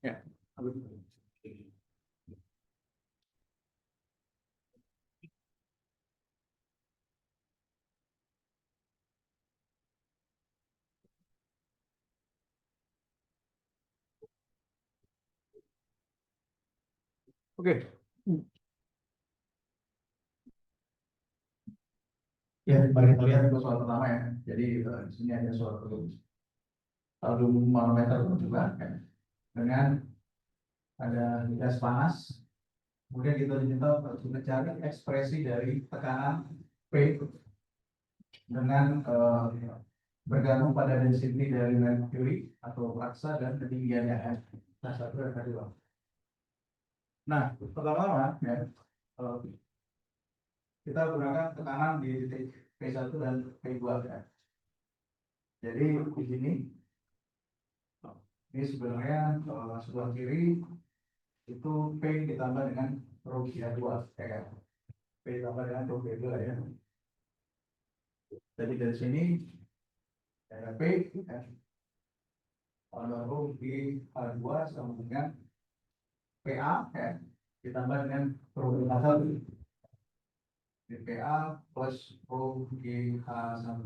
ya. Oke. Ya, mari kita lihat untuk soal pertama ya. Jadi di sini ada suatu saldo manometer juga ya, dengan ada gas panas. Kemudian kita diminta untuk mencari ekspresi dari tekanan P dengan bergantung pada density dari merkuri atau raksa dan ketinggiannya F. Nah, satu dan kedua. Nah, pertama ya, kita gunakan tekanan di titik P1 dan P2 ya. Jadi di sini ini sebenarnya sebelah kiri itu P ditambah dengan rho G2 ya kan. P ditambah dengan rho G2 ya. Jadi dari sini ya, P ya, rho G2 sama dengan PA ya, ditambah dengan rho G1 PA plus rho GH1.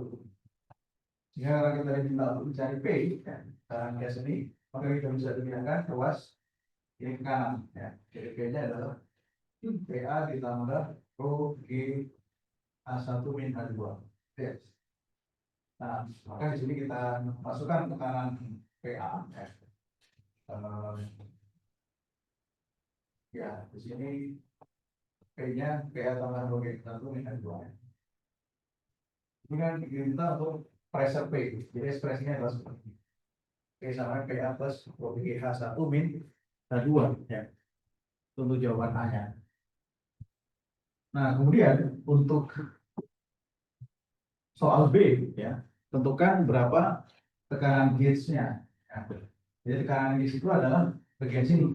Sehingga kalau kita diminta untuk mencari P ya, tekanan gas ini, maka kita bisa dipindahkan ruas ini ke kanan ya. Jadi P-nya adalah PA ditambah rho GH1 min H2. Yes. Nah, maka di sini kita masukkan tekanan PA ya. Ya, di sini P-nya PA tambah rho GH1 min H2. Ini kan diminta untuk pressure P. Jadi ekspresinya adalah seperti ini. P sama PA plus rho GH1 min H2 ya. Untuk jawaban A-nya. Nah, kemudian untuk soal B ya, tentukan berapa tekanan gauge-nya. Ya. Jadi tekanan gauge itu adalah bagian sini.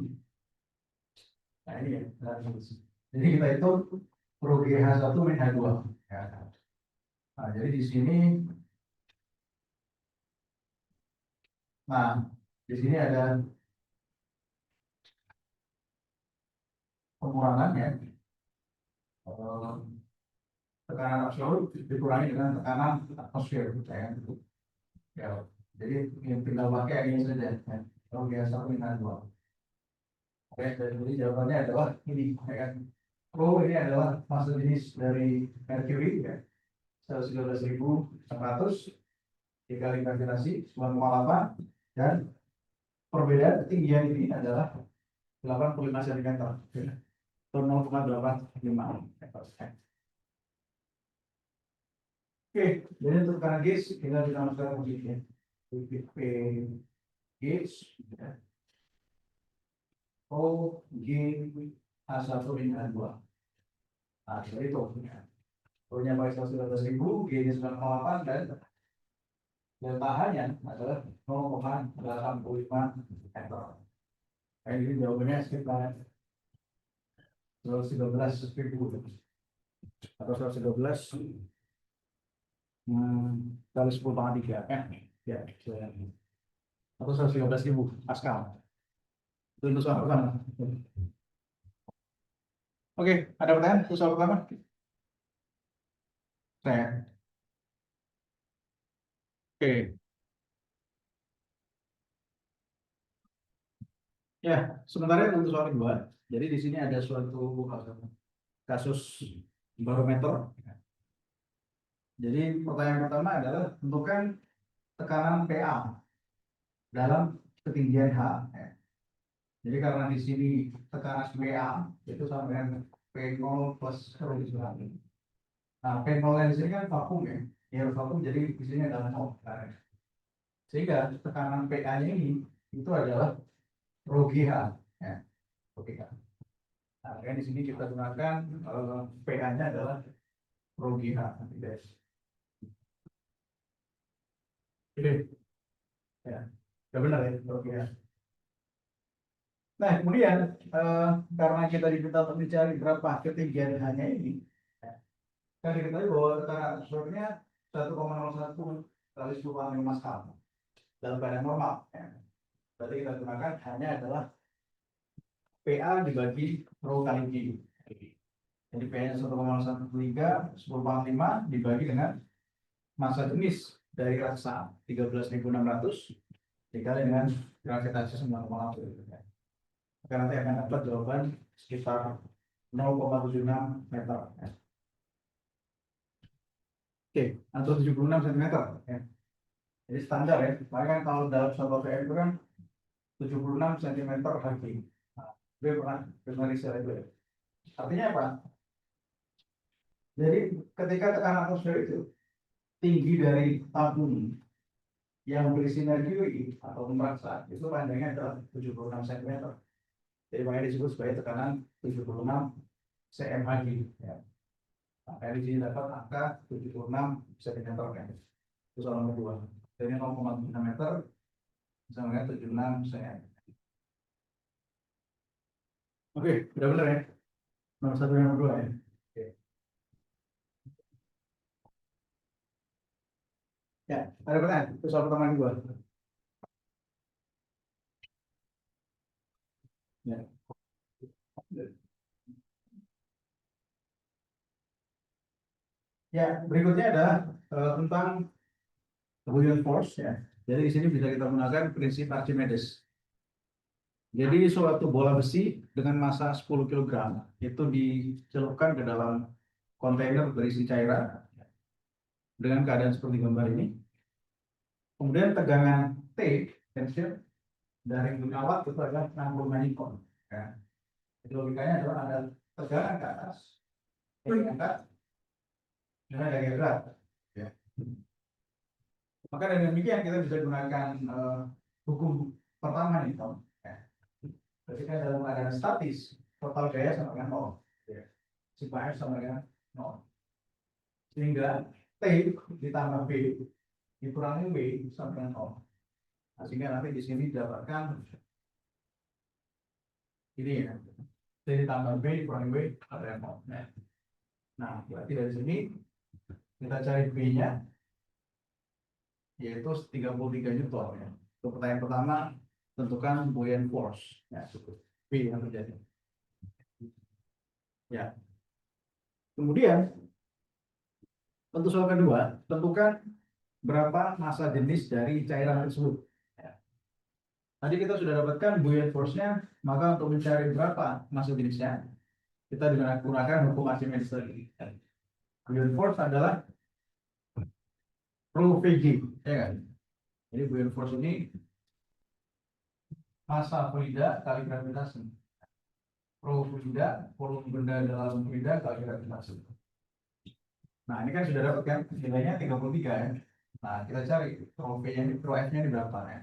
Nah, ini ya, jadi kita itu rho GH1 min H2 ya. Nah, jadi di sini ada pengurangan ya. Tekanan absolut dikurangi dengan tekanan atmosfer ya. Ya, jadi tinggal pakai ini saja ya. Rho GH1 min H2. Oke, jadi jawabannya adalah ini ya kan. Rho ini adalah massa jenis dari merkuri ya. 113.600 dikali gravitasi 9,8 dan perbedaan ketinggian ini adalah 85 cm atau 0,85 meter. Oke, jadi untuk tekanan gauge kita bisa masukkan begini P gauge ya. O G H1 min H2. Nah, seperti itu ya. O-nya pakai 113.000, G-nya 9,8 dan delta H-nya adalah 0,85 meter. Nah, ini jawabannya sekitar 113.000 atau 112 kali 10⁻³ ya, atau 113.000 Pascal. Itu untuk soal pertama. Oke, ada pertanyaan untuk soal pertama? Saya. Oke. Ya, sementara untuk soal kedua. Jadi di sini ada suatu kasus barometer. Jadi pertanyaan pertama adalah tentukan tekanan PA dalam ketinggian H. Jadi karena di sini tekanan PA itu sama dengan P0 plus rho G1. Nah, P0 di sini kan vakum ya. Ya vakum, jadi di sini adalah 0. Sehingga tekanan PA-nya ini itu adalah rho GH ya. Rho GH. Nah, di sini kita gunakan PA-nya adalah rho GH nanti guys. Oke. Ya. Ya benar ya, rho GH. Nah, kemudian karena kita diminta untuk mencari berapa ketinggian hanya ini, kan diketahui bahwa tekanan atmosfernya 1,01 kali 10⁻⁵ Pascal dalam keadaan normal. Ya. Berarti kita gunakan hanya adalah PA dibagi rho kali G. Jadi PA-nya 1,13 10⁻⁵ dibagi dengan massa jenis dari raksa 13.600 dikali dengan gravitasi 9,8. Maka nanti akan dapat jawaban sekitar 0,76 meter. Oke, atau 76 cm. Ya. Jadi standar ya. Makanya kan kalau dalam satu VM itu kan 76 cm Hg. Nah, gue pernah dengar istilah itu ya. Artinya apa? Jadi ketika tekanan atmosfer itu tinggi dari tabung yang berisi merkuri atau merasa itu panjangnya adalah 76 cm. Jadi makanya disebut sebagai tekanan 76 cm Hg. Ya. Nah, di sini dapat angka 76 cm kan. Itu soal nomor 2. Jadi 0,76 meter sama dengan 76 cm. Oke, udah benar ya. Nomor 1 dan nomor 2 ya. Oke. Ya, ada pertanyaan? Itu soal pertama kedua. Ya. Ya, berikutnya adalah tentang William Force ya. Jadi di sini bisa kita gunakan prinsip Archimedes. Jadi suatu bola besi dengan massa 10 kg itu dicelupkan ke dalam kontainer berisi cairan dengan keadaan seperti gambar ini. Kemudian tegangan T, tension dari kawat itu adalah 60 Newton. Ya. Jadi logikanya adalah ada tegangan ke atas, diangkat, dan ada gerak. Ya. Maka dengan demikian kita bisa gunakan hukum pertama nih, Tom. Ya. Ketika dalam keadaan statis, total gaya sama dengan 0. Ya. Sigma F sama dengan 0. Sehingga T ditambah B dikurangi W sama dengan 0. Nah, sehingga nanti di sini didapatkan ini ya. T ditambah B dikurangi W sama dengan 0. Nah, berarti dari sini kita cari B-nya yaitu 33 Newton ya. Untuk pertanyaan pertama tentukan buoyant force ya, B yang terjadi. Ya. Kemudian untuk soal kedua, tentukan berapa massa jenis dari cairan tersebut. Ya. Tadi kita sudah dapatkan buoyant force-nya, maka untuk mencari berapa massa jenisnya, kita gunakan hukum Archimedes tadi. Buoyant force adalah rho Vg, ya kan? Jadi buoyant force ini massa fluida kali gravitasi. Rho fluida, volume benda dalam fluida kali gravitasi. Nah, ini kan sudah dapat kan nilainya 33 ya. Nah, kita cari rho V-nya ini, rho F-nya ini berapa ya?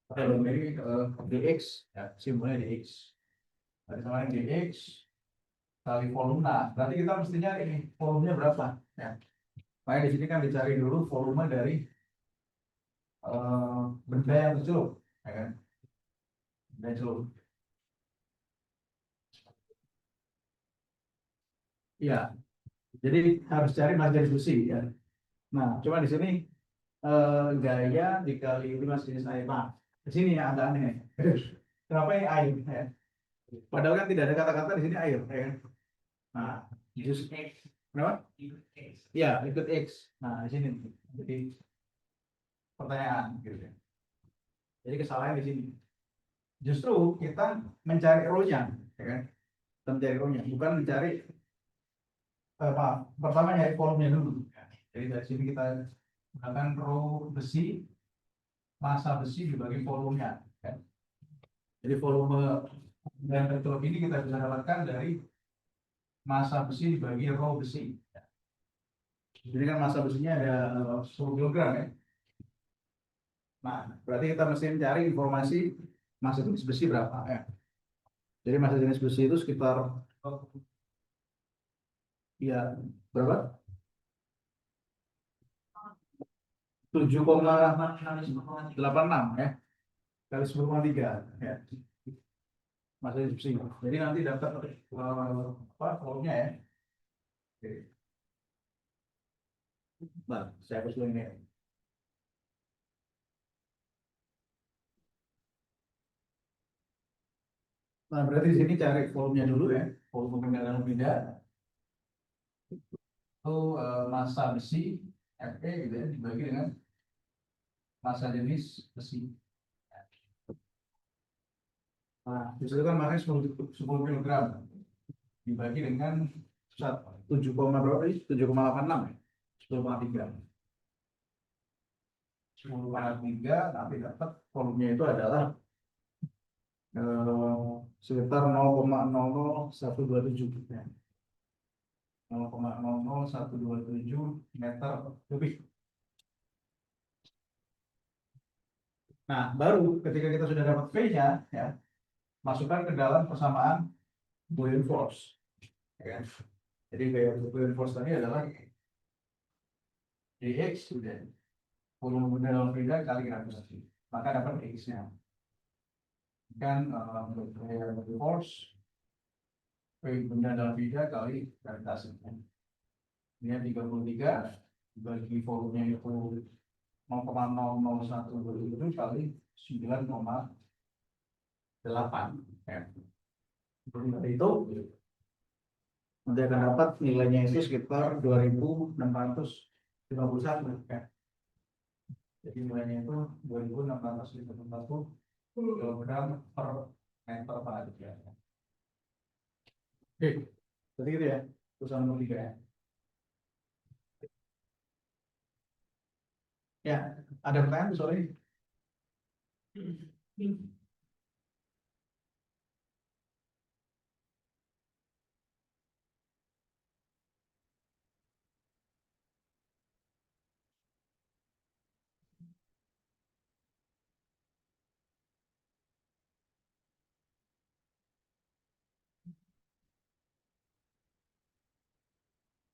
Kalau ini dx ya, simbolnya dx. Dari sama dengan dx kali volume. Nah, berarti kita mestinya ini volumenya berapa ya? Makanya di sini kan dicari dulu volume dari benda yang tercelup, ya kan? Benda yang celup. Iya, jadi harus cari massa jenis besi ya. Nah, cuma di sini gaya dikali 5 jenis air. Nah, di sini yang agak aneh. Kenapa ini air? Ya? Padahal kan tidak ada kata-kata di sini air, ya kan? Nah, justru kenapa? Iya, ikut X. Nah, di sini. Jadi pertanyaan, gitu ya. Jadi kesalahan di sini. Justru kita mencari rho-nya, ya kan? Kita mencari rho-nya, bukan mencari apa? Pertama nyari volumenya dulu. Jadi dari sini kita gunakan rho besi, massa besi dibagi volumenya. Ya. Jadi volume yang tertutup ini kita bisa dapatkan dari massa besi dibagi rho besi. Jadi kan massa besinya ada 10 kg ya. Nah, berarti kita mesti mencari informasi massa jenis besi berapa ya. Jadi massa jenis besi itu sekitar ya berapa? 7,86 ya kali 10,3 ya. Massa jenis besi. Jadi nanti dapat apa volumenya ya. Oke. Nah, saya hapus dulu ini. Nah, berarti di sini cari volumenya dulu ya. Volume benda dalam benda itu massa besi Fe gitu ya dibagi dengan massa jenis besi. Nah, disitu kan makanya 10 kg. dibagi dengan 7, berapa sih? 7,86 ya? 10,3. 10,3 nanti dapat volumenya itu adalah sekitar 0,00127 ya. 0,00127 meter kubik. Nah, baru ketika kita sudah dapat V-nya, ya, masukkan ke dalam persamaan Boolean force. Ya kan? Jadi gaya Boolean force tadi adalah dx sudah volume benda dalam benda kali gravitasi. Maka dapat x-nya. Kan gaya Boolean force V benda dalam benda kali gravitasi. Ini 33 dibagi volumenya itu 0,001 kali 9,8 ya. Dari itu nanti akan dapat nilainya itu sekitar 2.651 ya. Jadi nilainya itu 2.651 kilogram per meter persegi ya. Oke, jadi gitu ya, urusan nomor 3 ya. Ya, ada pertanyaan sore ini?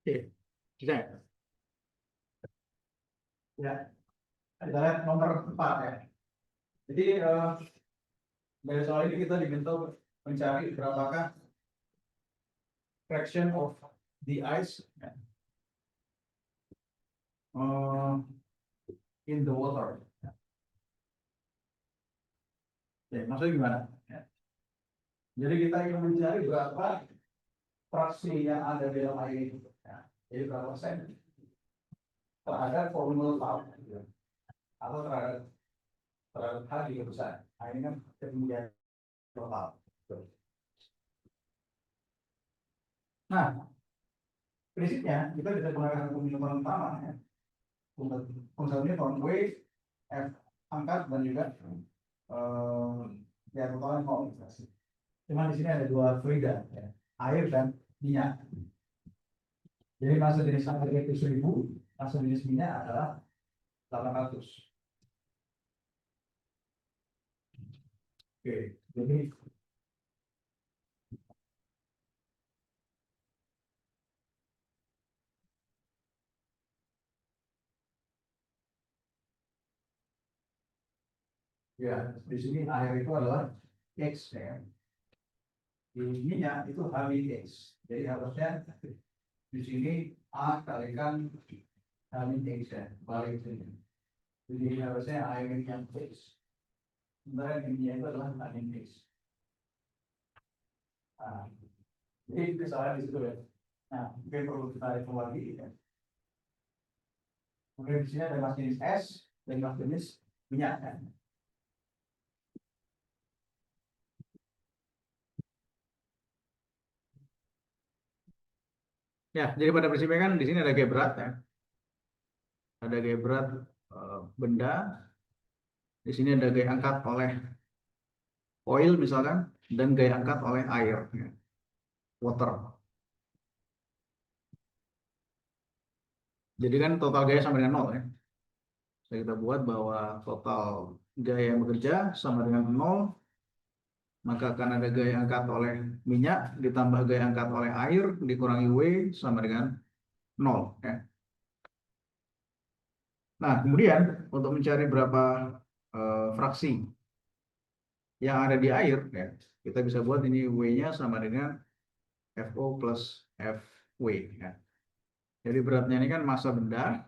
Oke, bisa ya? Ya, kita lihat nomor 4 ya. Jadi dari soal ini kita diminta mencari berapakah fraction of the ice in the water. Ya, maksudnya gimana? Ya. Jadi kita ingin mencari berapa fraksi yang ada di dalam air itu. Ya. Jadi berapa persen terhadap volume laut atau terhadap hal yang besar. Nah, ini kan ketinggian total. Nah, prinsipnya kita bisa menggunakan penghitungan utama ya. Fungsinya from W, F angkat dan juga ya totalnya nol. Cuma di sini ada dua fluida, ya, air dan minyak. Jadi massa jenis air itu 1000, massa jenis minyak adalah 800. Oke, jadi ya di sini air itu adalah X ya. Di minyak itu H X. Jadi harusnya di sini A kalikan H X ya, balik sini. Jadi harusnya air yang X. Sementara minyak itu adalah H X. Nah, jadi kesalahan di situ ya. Nah, mungkin perlu kita hitung lagi ya. Kemudian di sini ada mas jenis S dan mas jenis minyak kan. Ya, jadi pada prinsipnya kan di sini ada gaya berat ya. Ada gaya berat benda. Di sini ada gaya angkat oleh oil misalkan dan gaya angkat oleh air, ya. Water. Jadi kan total gaya sama dengan 0 ya. Jadi kita buat bahwa total gaya yang bekerja sama dengan 0, maka akan ada gaya angkat oleh minyak ditambah gaya angkat oleh air dikurangi W sama dengan 0 ya. Nah, kemudian untuk mencari berapa fraksi yang ada di air ya, kita bisa buat ini W-nya sama dengan FO plus FW ya. Jadi beratnya ini kan massa benda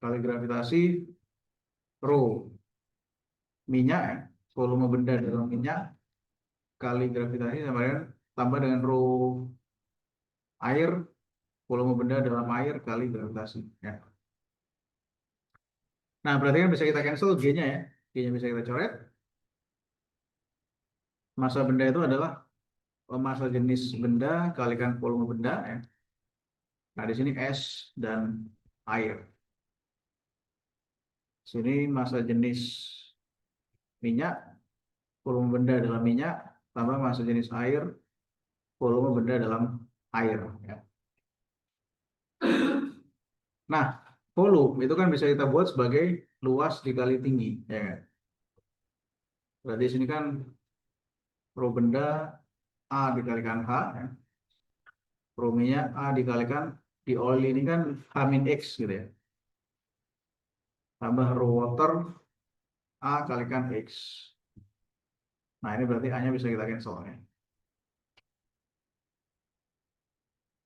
kali gravitasi rho minyak ya, volume benda dalam minyak kali gravitasi sama dengan tambah dengan rho air, volume benda dalam air kali gravitasi ya. Nah, berarti kan bisa kita cancel G-nya ya. G-nya bisa kita coret. Massa benda itu adalah massa jenis benda kalikan volume benda ya. Nah, di sini es dan air. Sini massa jenis minyak, volume benda dalam minyak, tambah massa jenis air, volume benda dalam air. Ya. Nah, volume itu kan bisa kita buat sebagai luas dikali tinggi. Ya kan? Berarti di sini kan pro benda A dikalikan H, ya. Pro minyak A dikalikan di oli ini kan H min X gitu ya. Tambah raw water A kalikan X. Nah, ini berarti A-nya bisa kita cancel ya.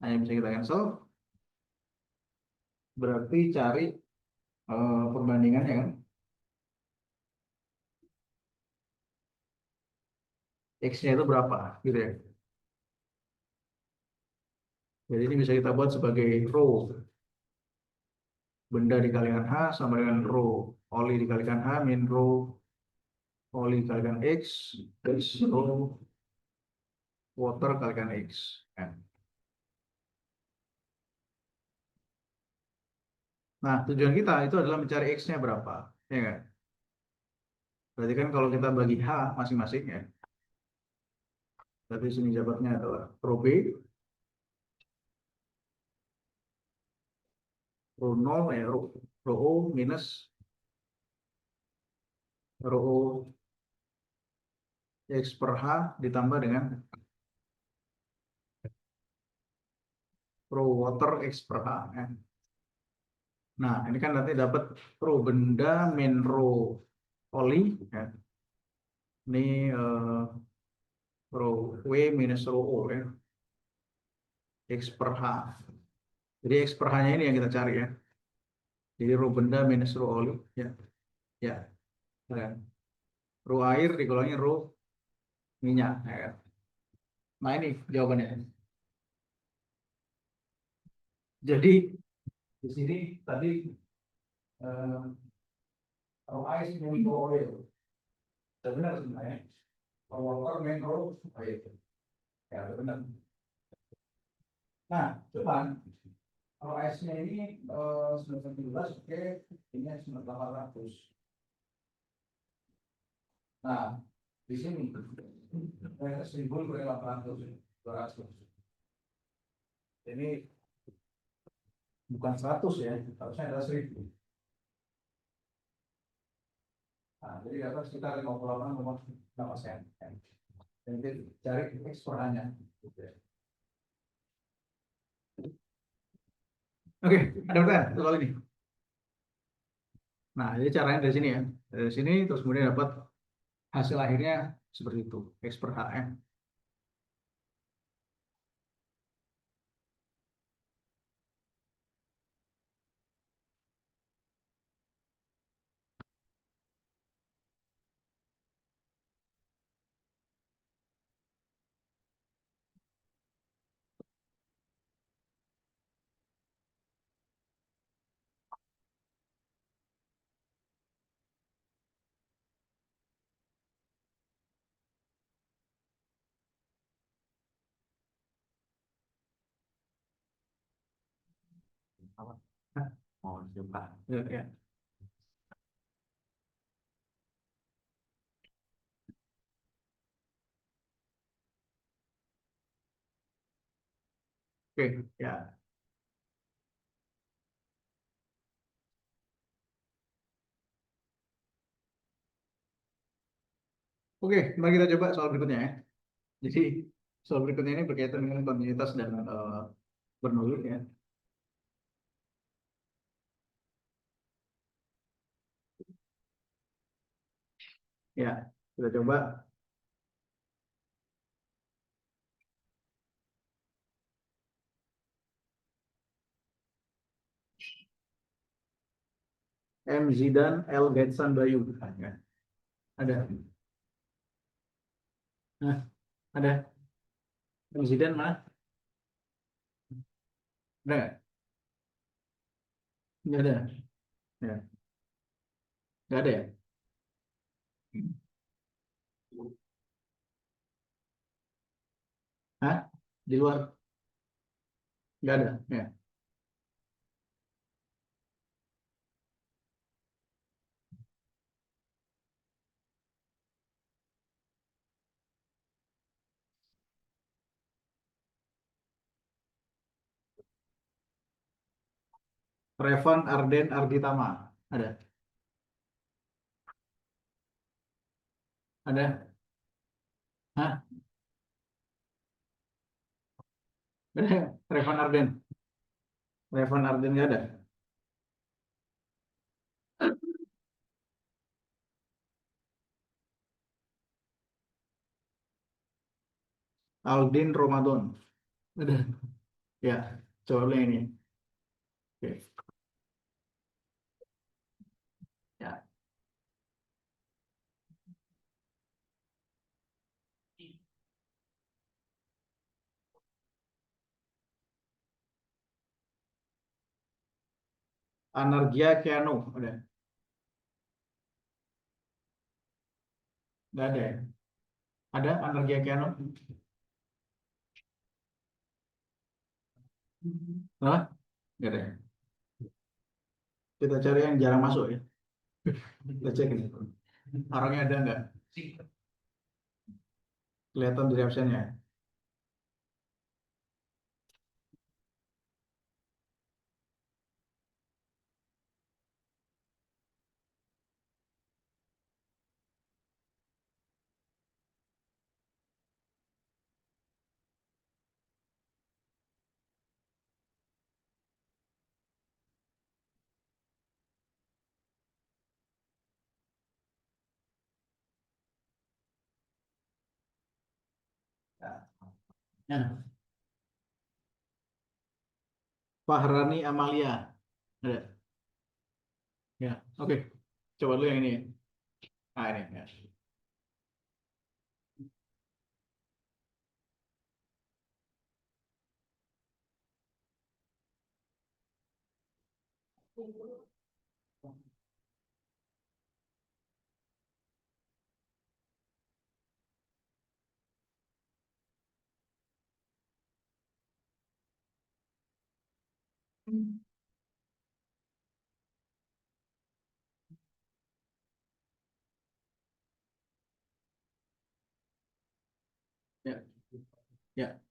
A-nya bisa kita cancel. Berarti cari perbandingannya kan. X-nya itu berapa gitu ya. Jadi ini bisa kita buat sebagai rho benda dikalikan H sama dengan rho oli dikalikan H min rho oli dikalikan X plus rho water kalikan X. Ya. Nah, tujuan kita itu adalah mencari X-nya berapa. Ya kan? Berarti kan kalau kita bagi H masing-masing ya. Berarti sini jawabannya adalah rho B, rho 0 ya, rho O minus rho O X per H ditambah dengan rho water X per H. Ya. Nah, ini kan nanti dapat rho benda min rho oli. Ya. Ini rho W minus rho O ya. X per H. Jadi X per H-nya ini yang kita cari ya. Jadi rho benda minus rho oli. Ya, ya. Ya. Rho air dikurangi rho minyak. Ya. Nah, ini jawabannya. Jadi di sini tadi rho air min rho oil. Benar sebenarnya. Rho water min rho oil. Ya, benar. Nah, cuman kalau S-nya ini 917, oke, ini 9800. Nah, di sini 1800, 200. Ini bukan 100 ya, harusnya adalah 1000. Nah, jadi atas sekitar 58,6%. Jadi cari eksporannya. Oke, ada pertanyaan soal ini. Nah, jadi caranya dari sini ya. Dari sini terus kemudian dapat hasil akhirnya seperti itu, X per HM. Apa? Oh, coba. Ya, ya. Oke, ya. Oke, mari kita coba soal berikutnya ya. Jadi soal berikutnya ini berkaitan dengan kontinuitas dan Bernoulli ya. Ya, kita coba M Zidan L Getsan Bayu. Ya. Ada. Nah, ada. M Zidan mana? Ada nggak? Nggak ada. Ya. Nggak ada ya? Hah? Di luar nggak ada. Ya. Revan Arden Arditama. Ada. Ada. Hah? Ada. Revan Arden. Revan Arden nggak ada. Aldin Ramadan. Ada. Ya. Coba lu yang ini. Oke. Ya. Anargia Keanu. Ada. Nggak ada ya? Ada Anargia Keanu? Hah? Nggak ada ya? Kita cari yang jarang masuk ya. Kita cek ini. Orangnya ada nggak? Kelihatan di absennya. Ya. Fahrani Amalia. Ada. Ya. Oke. Coba dulu yang ini. Ah, ini. Ya. Ya. Ya.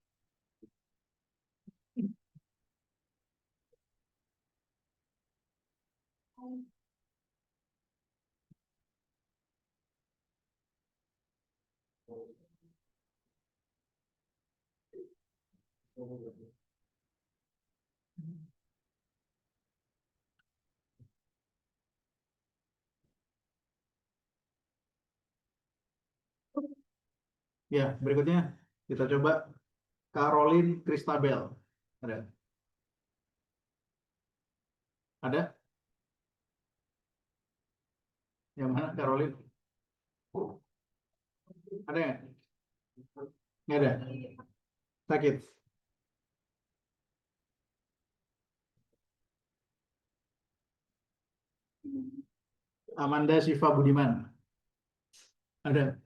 Ya. Berikutnya kita coba Caroline Christabel. Ada. Ada? Yang mana Caroline? Ada nggak? Nggak ada. Sakit. Amanda Siva Budiman. Ada.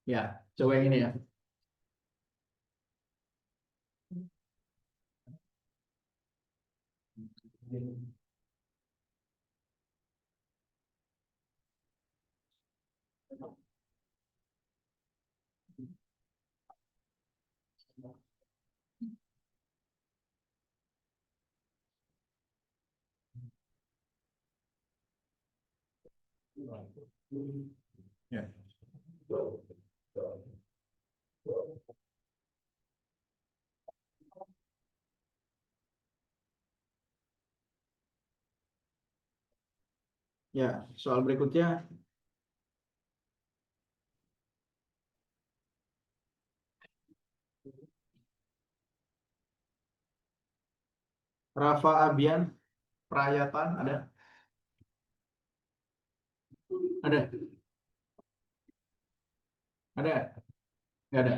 Ya. Coba yang ini ya. Ya. Ya. Soal berikutnya Rafa Abian Prayatan. Ada. Ada. Ada. Nggak ada.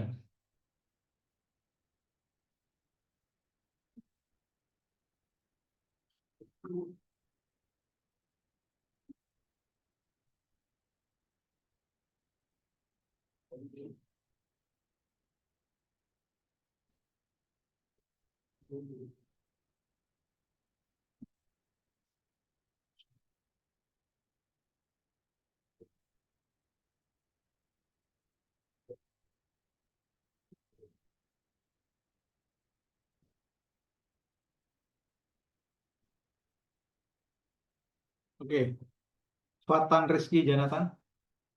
Oke, Fatan Rizky Janatan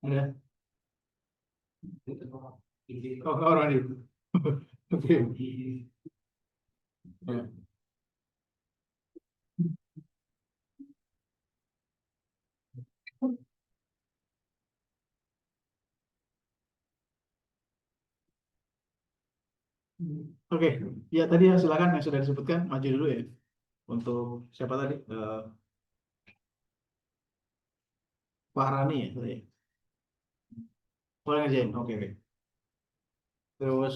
ada. Oh, orang itu. Oke. Ya. Oke, ya tadi ya silakan yang sudah disebutkan maju dulu ya. Untuk siapa tadi? Fahrani ya tadi. Boleh ngerjain. Oke, oke. Terus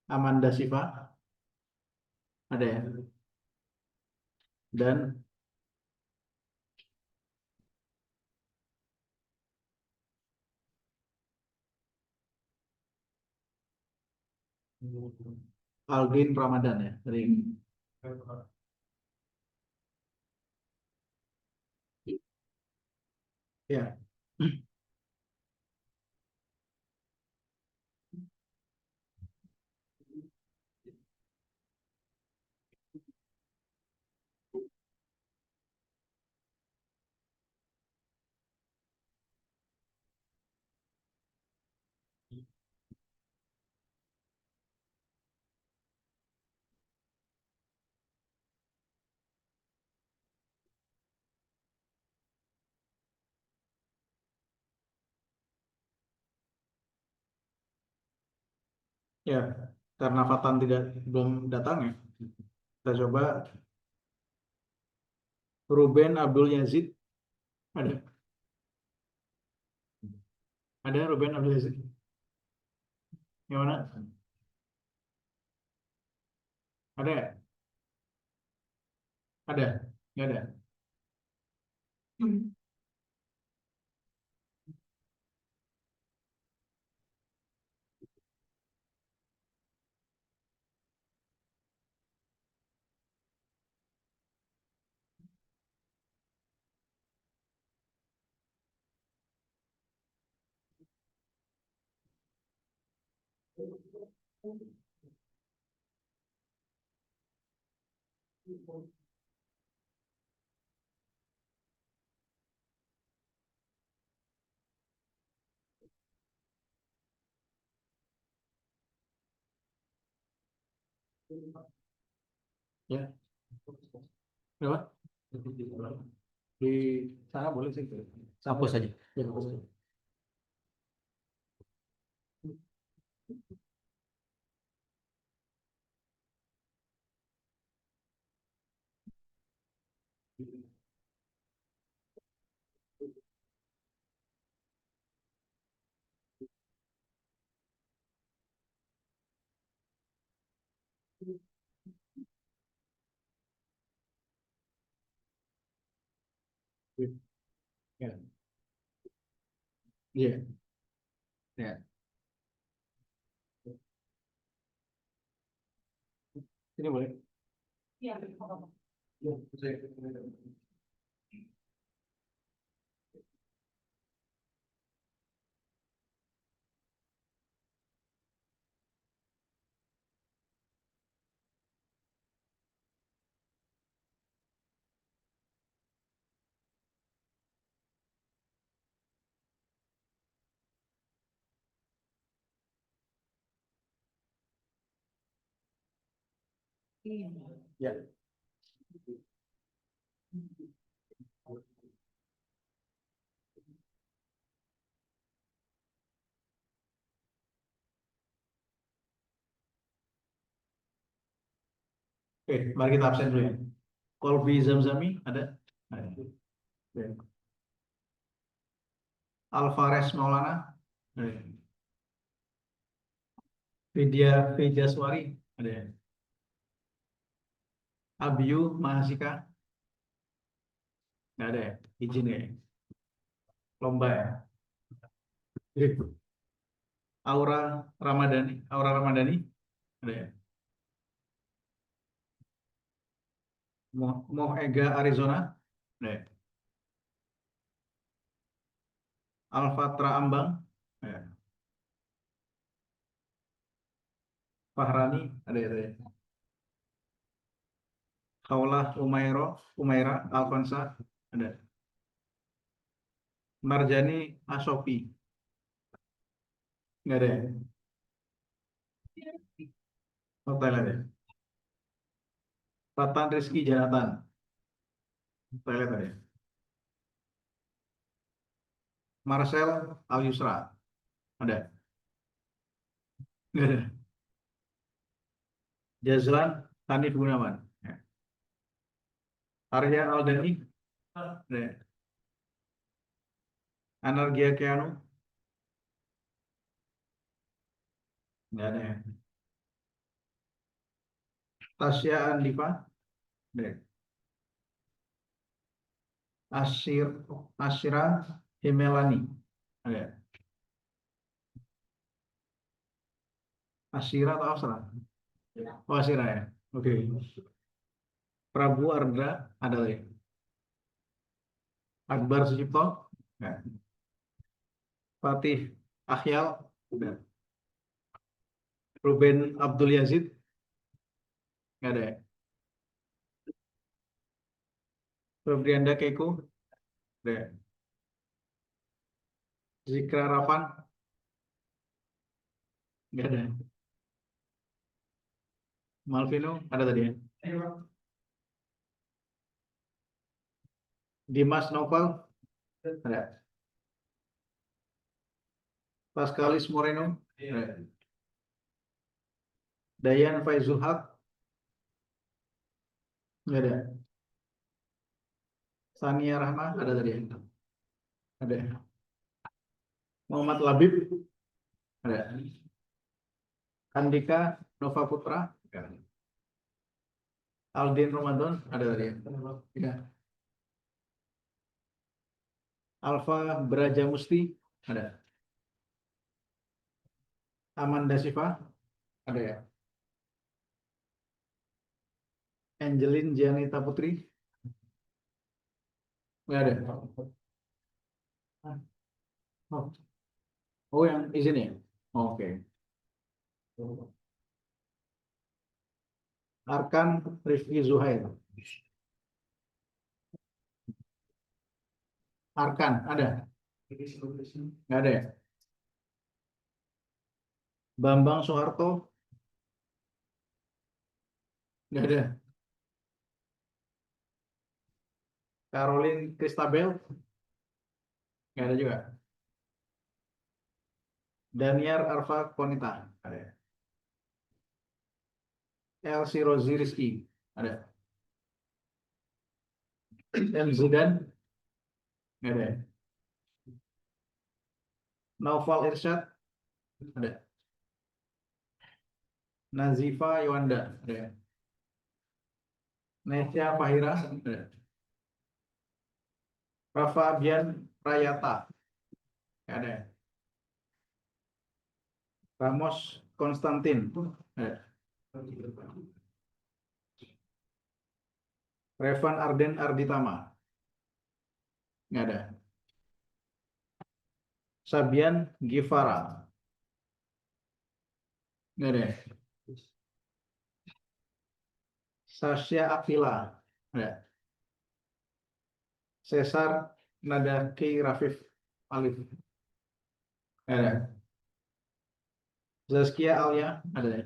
Amanda Siva ada ya. Dan Aldin Ramadan ya tadi. Ya, ya. Karena Fatan tidak belum datang ya. Kita coba Ruben Abdul Yazid ada. Ada Ruben Abdul Yazid. Yang mana? Ada ya? Ada? Nggak ada. Hmm. Ya, berapa? Di sana boleh sih. Hapus saja. Ya, hapus saja. Ya, iya, ya. Ini boleh. Ya, saya. Ya. Oke, mari kita absen dulu ya. Kolbi Zamzami ada? Ada. Oke. Alvarez Maulana ada. Vidya Vijaswari ada ya. Abiyu Mahasika nggak ada ya. Izin ya. Lomba ya. Oke. Aura Ramadhani. Aura Ramadhani Ada ya. Moega Arizona. Ada ya. Alfatra Ambang. Ada ya. Fahrani. Ada ya. Khawlah Umaira Alfonsa. Ada. Marjani Asofi. Nggak ada ya. Oh, Thailand ya. Tatan Rizky Janatan. Thailand ada ya. Marcel Al Yusra. Ada. Nggak ada. Jazlan Hanif Gunawan. Ya. Arya Aldani. Ada ya. Anargia Keanu. Nggak ada ya. Tasya Andifa. Ada ya. Asyira Himelani. Ada ya. Asyira atau Asra? Oh, Asyira ya. Oke. Prabu Ardra ada lagi. Akbar Sucipto. Ya. Fatih Akhyal. Udah. Ruben Abdul Yazid. Nggak ada ya. Febrianda Keiko. Udah ya. Zikra Rafan. Nggak ada ya. Malvino ada tadi ya. Dimas Novel. Ada. Pascalis Moreno. Ada. Dayan Faizul Haq. Nggak ada. Sania Rahma ada tadi ya. Ada. Muhammad Labib. Ada. Andika Nova Putra. Aldin Ramadan ada tadi ya. Ya. Alfa Braja Musti ada. Amanda Siva ada ya. Angelin Janita Putri nggak ada. Oh, oh yang izin ya. Oke. Arkan Rifki Zuhair. Arkan ada? Nggak ada ya. Bambang Soeharto nggak ada. Caroline Christabel nggak ada juga. Daniar Arfa Konita ada ya. Elsi Rozi Rizky ada. M Zidan nggak ada ya. Naufal Irsyad ada. Nazifa Iwanda ada ya. Nesya Fahira ada. Rafa Abian Prayata nggak ada ya. Ramos Konstantin ada. Revan Arden Arditama nggak ada. Sabian Gifara nggak ada. Sasha Akila ada. Cesar Nadaki Rafif Alif nggak ada. Zaskia Alia ada.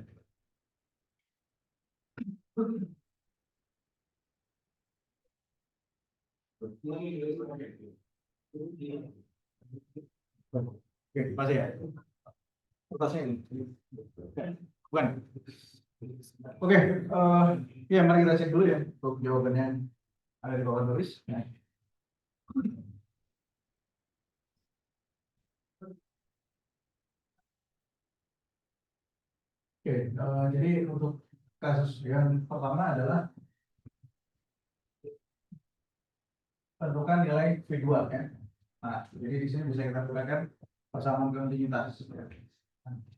Oke, masih ya. Kertasnya ini. Bukan. Oke, ya mari kita cek dulu ya untuk jawabannya ada di bawah tulis. Ya. Oke, jadi untuk kasus yang pertama adalah tentukan nilai V2 ya. Nah, jadi di sini bisa kita gunakan persamaan kontinuitas.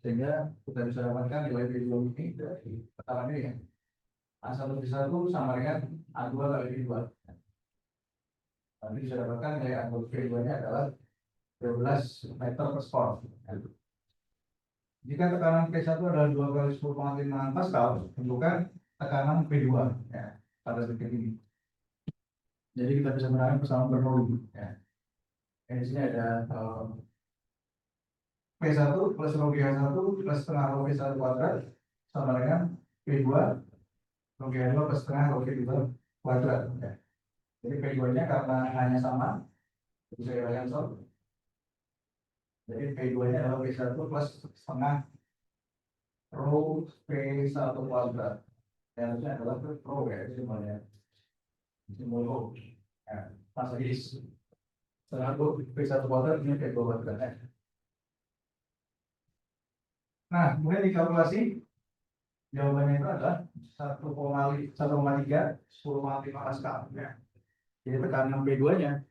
Sehingga kita bisa dapatkan nilai V2 ini dari tekanan ini ya. A1V1 sama dengan A2 kali V2. Nanti bisa dapatkan nilai A2 V2-nya adalah 12 meter per skor. Jika tekanan P1 adalah 2 kali 10⁻⁵ Pascal, tentukan tekanan P2 ya, pada titik ini. Jadi kita bisa menerangkan persamaan Bernoulli. Ya. Di sini ada P1 plus rho GH1 plus setengah rho V1 kuadrat sama dengan P2 rho GH2 plus setengah rho V2 kuadrat. Ya. Jadi P2-nya karena hanya sama, bisa kita cancel. Jadi P2-nya adalah P1 plus setengah rho V1 kuadrat. Yang harusnya adalah rho ya, simbolnya. Simbol rho. Ya, pas lagi setengah rho V1 kuadrat ini P2 kuadrat. Ya. Nah, kemudian dikalkulasi, jawabannya itu adalah 1,3 10⁻⁵ Pascal. Ya. Jadi tekanan P2-nya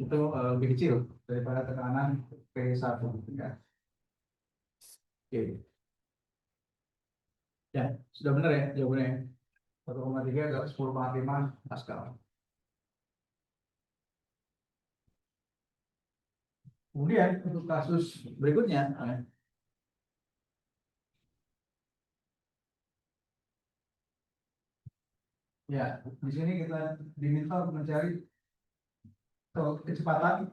itu lebih kecil daripada tekanan P1. Ya. Oke. Ya, sudah benar ya jawabannya. 1,3 adalah 10⁻⁵ Pascal. Kemudian untuk kasus berikutnya, ya di sini kita diminta untuk mencari kecepatan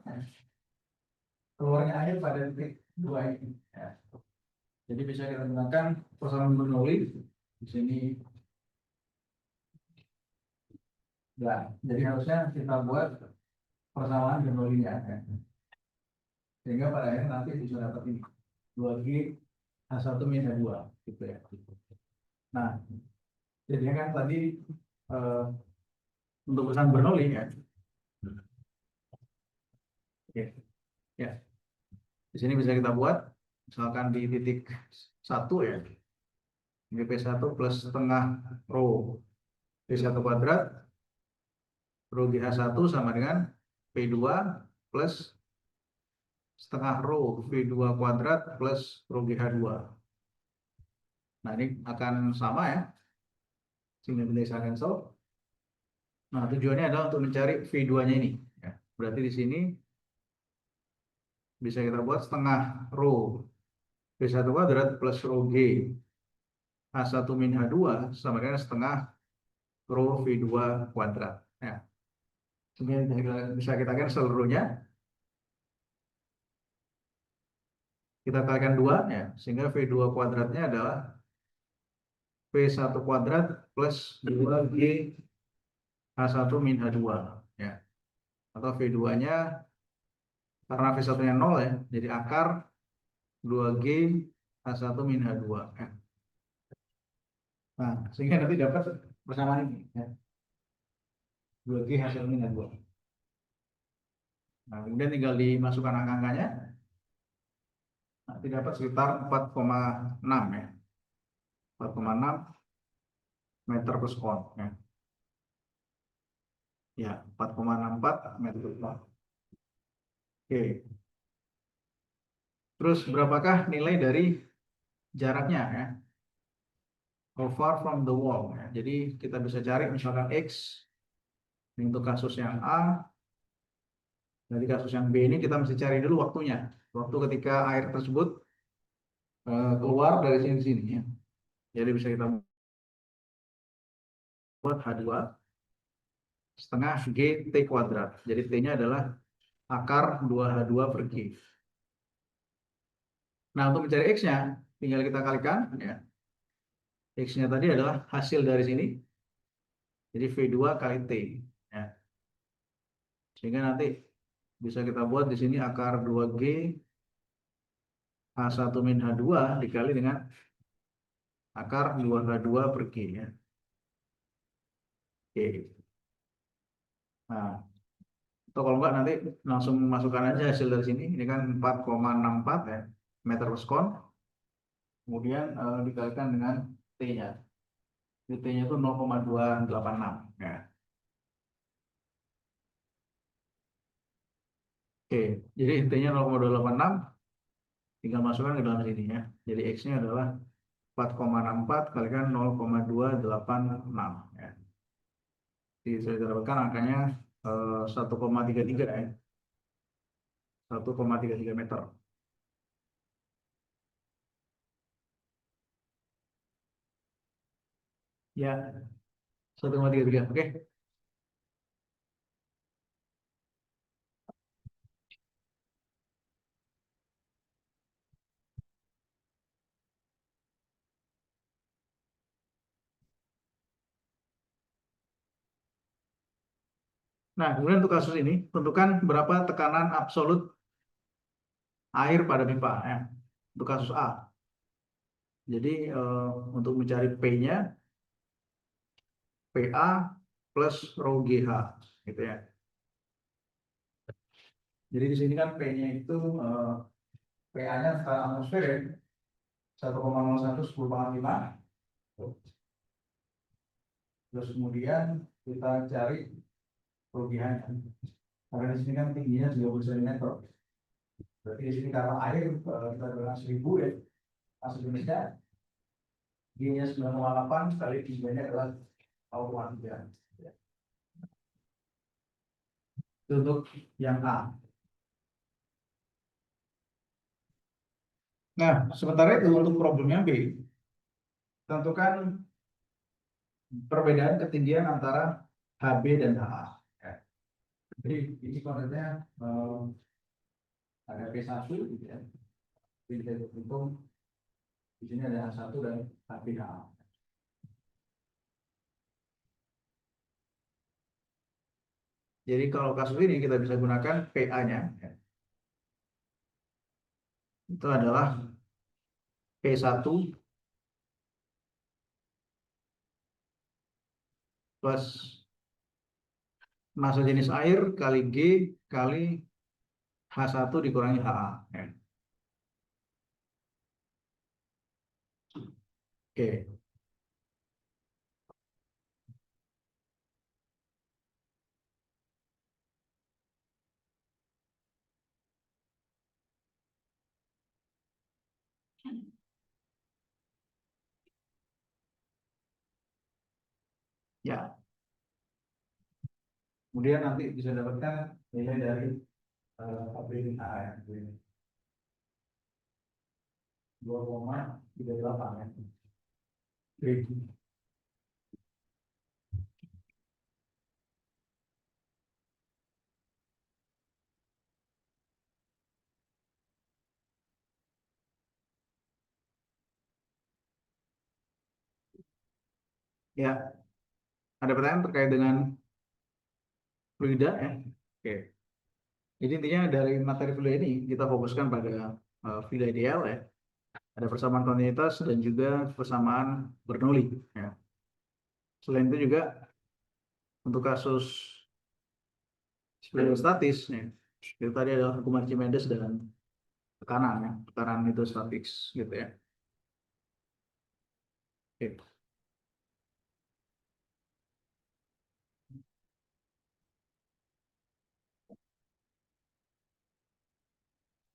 keluarnya air pada titik 2 ini. Ya. Jadi bisa kita gunakan persamaan Bernoulli di sini. Ya, jadi harusnya kita buat persamaan Bernoulli-nya. Ya. Sehingga pada akhirnya nanti bisa dapat ini 2G H1 min H2 gitu ya. Nah, jadinya kan tadi untuk persamaan Bernoulli ya. Oke. Ya. Di sini bisa kita buat misalkan di titik 1 ya. Ini P1 plus setengah rho P1 kuadrat rho GH1 sama dengan P2 plus setengah rho V2 kuadrat plus rho GH2. Nah, ini akan sama ya. Sehingga bisa cancel. Nah, tujuannya adalah untuk mencari V2-nya ini. Ya. Berarti di sini bisa kita buat setengah rho V1 kuadrat plus rho G H1 min H2 sama dengan setengah rho V2 kuadrat. Ya. Sehingga bisa kita cancel rho-nya. Kita kalikan 2 ya, sehingga V2 kuadratnya adalah V1 kuadrat plus 2G H1 min H2 ya. Atau V2-nya karena V1-nya 0 ya, jadi akar 2G H1 min H2 ya. Nah, sehingga nanti dapat persamaan ini ya. 2G H1 min H2. Nah, kemudian tinggal dimasukkan angka-angkanya. Nanti dapat sekitar 4,6 ya. 4,6 meter per sekon ya. Ya, 4,64 meter per sekon. Oke. Terus berapakah nilai dari jaraknya ya? How far from the wall ya. Jadi kita bisa cari misalkan X untuk kasus yang A. Dari kasus yang B ini kita mesti cari dulu waktunya. Waktu ketika air tersebut keluar dari sini ya. Jadi bisa kita buat H2 setengah G T kuadrat. Jadi T-nya adalah akar 2H2 per G. Nah, untuk mencari X-nya, tinggal kita kalikan. Ya. X-nya tadi adalah hasil dari sini. Jadi V2 kali T. Ya. Sehingga nanti bisa kita buat di sini akar 2G H1 min H2 dikali dengan akar 2H2 per G. Ya. Oke. Nah, atau kalau enggak nanti langsung masukkan aja hasil dari sini. Ini kan 4,64 ya, meter per sekon. Kemudian dikalikan dengan T-nya. T-nya itu 0,286 ya. Oke, jadi T-nya 0,286 tinggal masukkan ke dalam sini ya. Jadi X-nya adalah 4,64 kalikan 0,286 ya. Jadi saya dapatkan angkanya 1,33 ya. 1,33 meter. Ya, 1,33. Oke. Nah, kemudian untuk kasus ini, tentukan berapa tekanan absolut air pada pipa ya. Untuk kasus A. Jadi untuk mencari P-nya, PA plus rho GH gitu ya. Jadi di sini kan P-nya itu PA-nya skala atmosfer ya, 1,01 10 × 5. Terus kemudian kita cari rho GH-nya. Karena di sini kan tingginya 30 cm. Berarti di sini karena air kita bilang 1000 ya. Masuk Indonesia tingginya 9,8 kali tingginya adalah 0,3. Itu untuk yang A. Nah, sementara itu untuk problemnya B, tentukan perbedaan ketinggian antara HB dan HA. Ya. Jadi ini konsepnya ada P1 gitu ya. Jadi kita hitung di sini ada H1 dan HB/HA. Jadi kalau kasus ini kita bisa gunakan PA-nya ya. Itu adalah P1 plus massa jenis air kali G kali H1 dikurangi HA. Ya. Oke. Ya. Kemudian nanti bisa dapatkan nilai dari HB/HA ya. 2,38 ya. Oke. Ya, ada pertanyaan terkait dengan fluida ya. Oke. Jadi intinya dari materi fluida ini kita fokuskan pada fluida ideal ya. Ada persamaan kontinuitas dan juga persamaan Bernoulli ya. Selain itu juga untuk kasus statis ya. Itu tadi adalah hukum Archimedes dan tekanan ya. Tekanan itu statis gitu ya. Oke.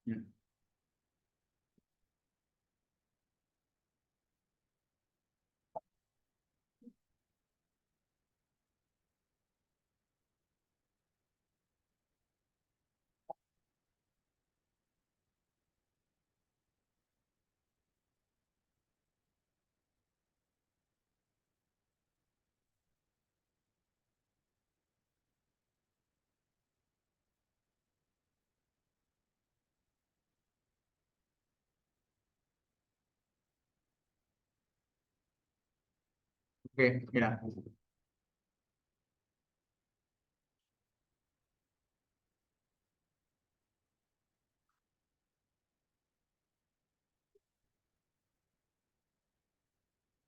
Ya. Oke, ya.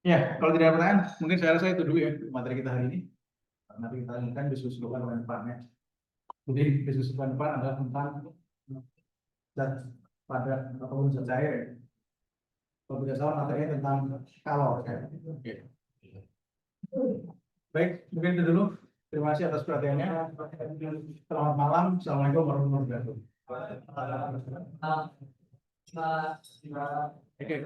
Ya, kalau tidak ada pertanyaan, mungkin saya rasa itu dulu ya materi kita hari ini. Nanti kita lanjutkan diskusi bulan depannya. Jadi diskusi bulan depan adalah tentang zat padat ataupun zat cair. Kalau tidak salah materinya tentang kalor. Ya. Oke. Baik, mungkin itu dulu. Terima kasih atas perhatiannya. Selamat malam. Assalamualaikum warahmatullahi wabarakatuh. Oke.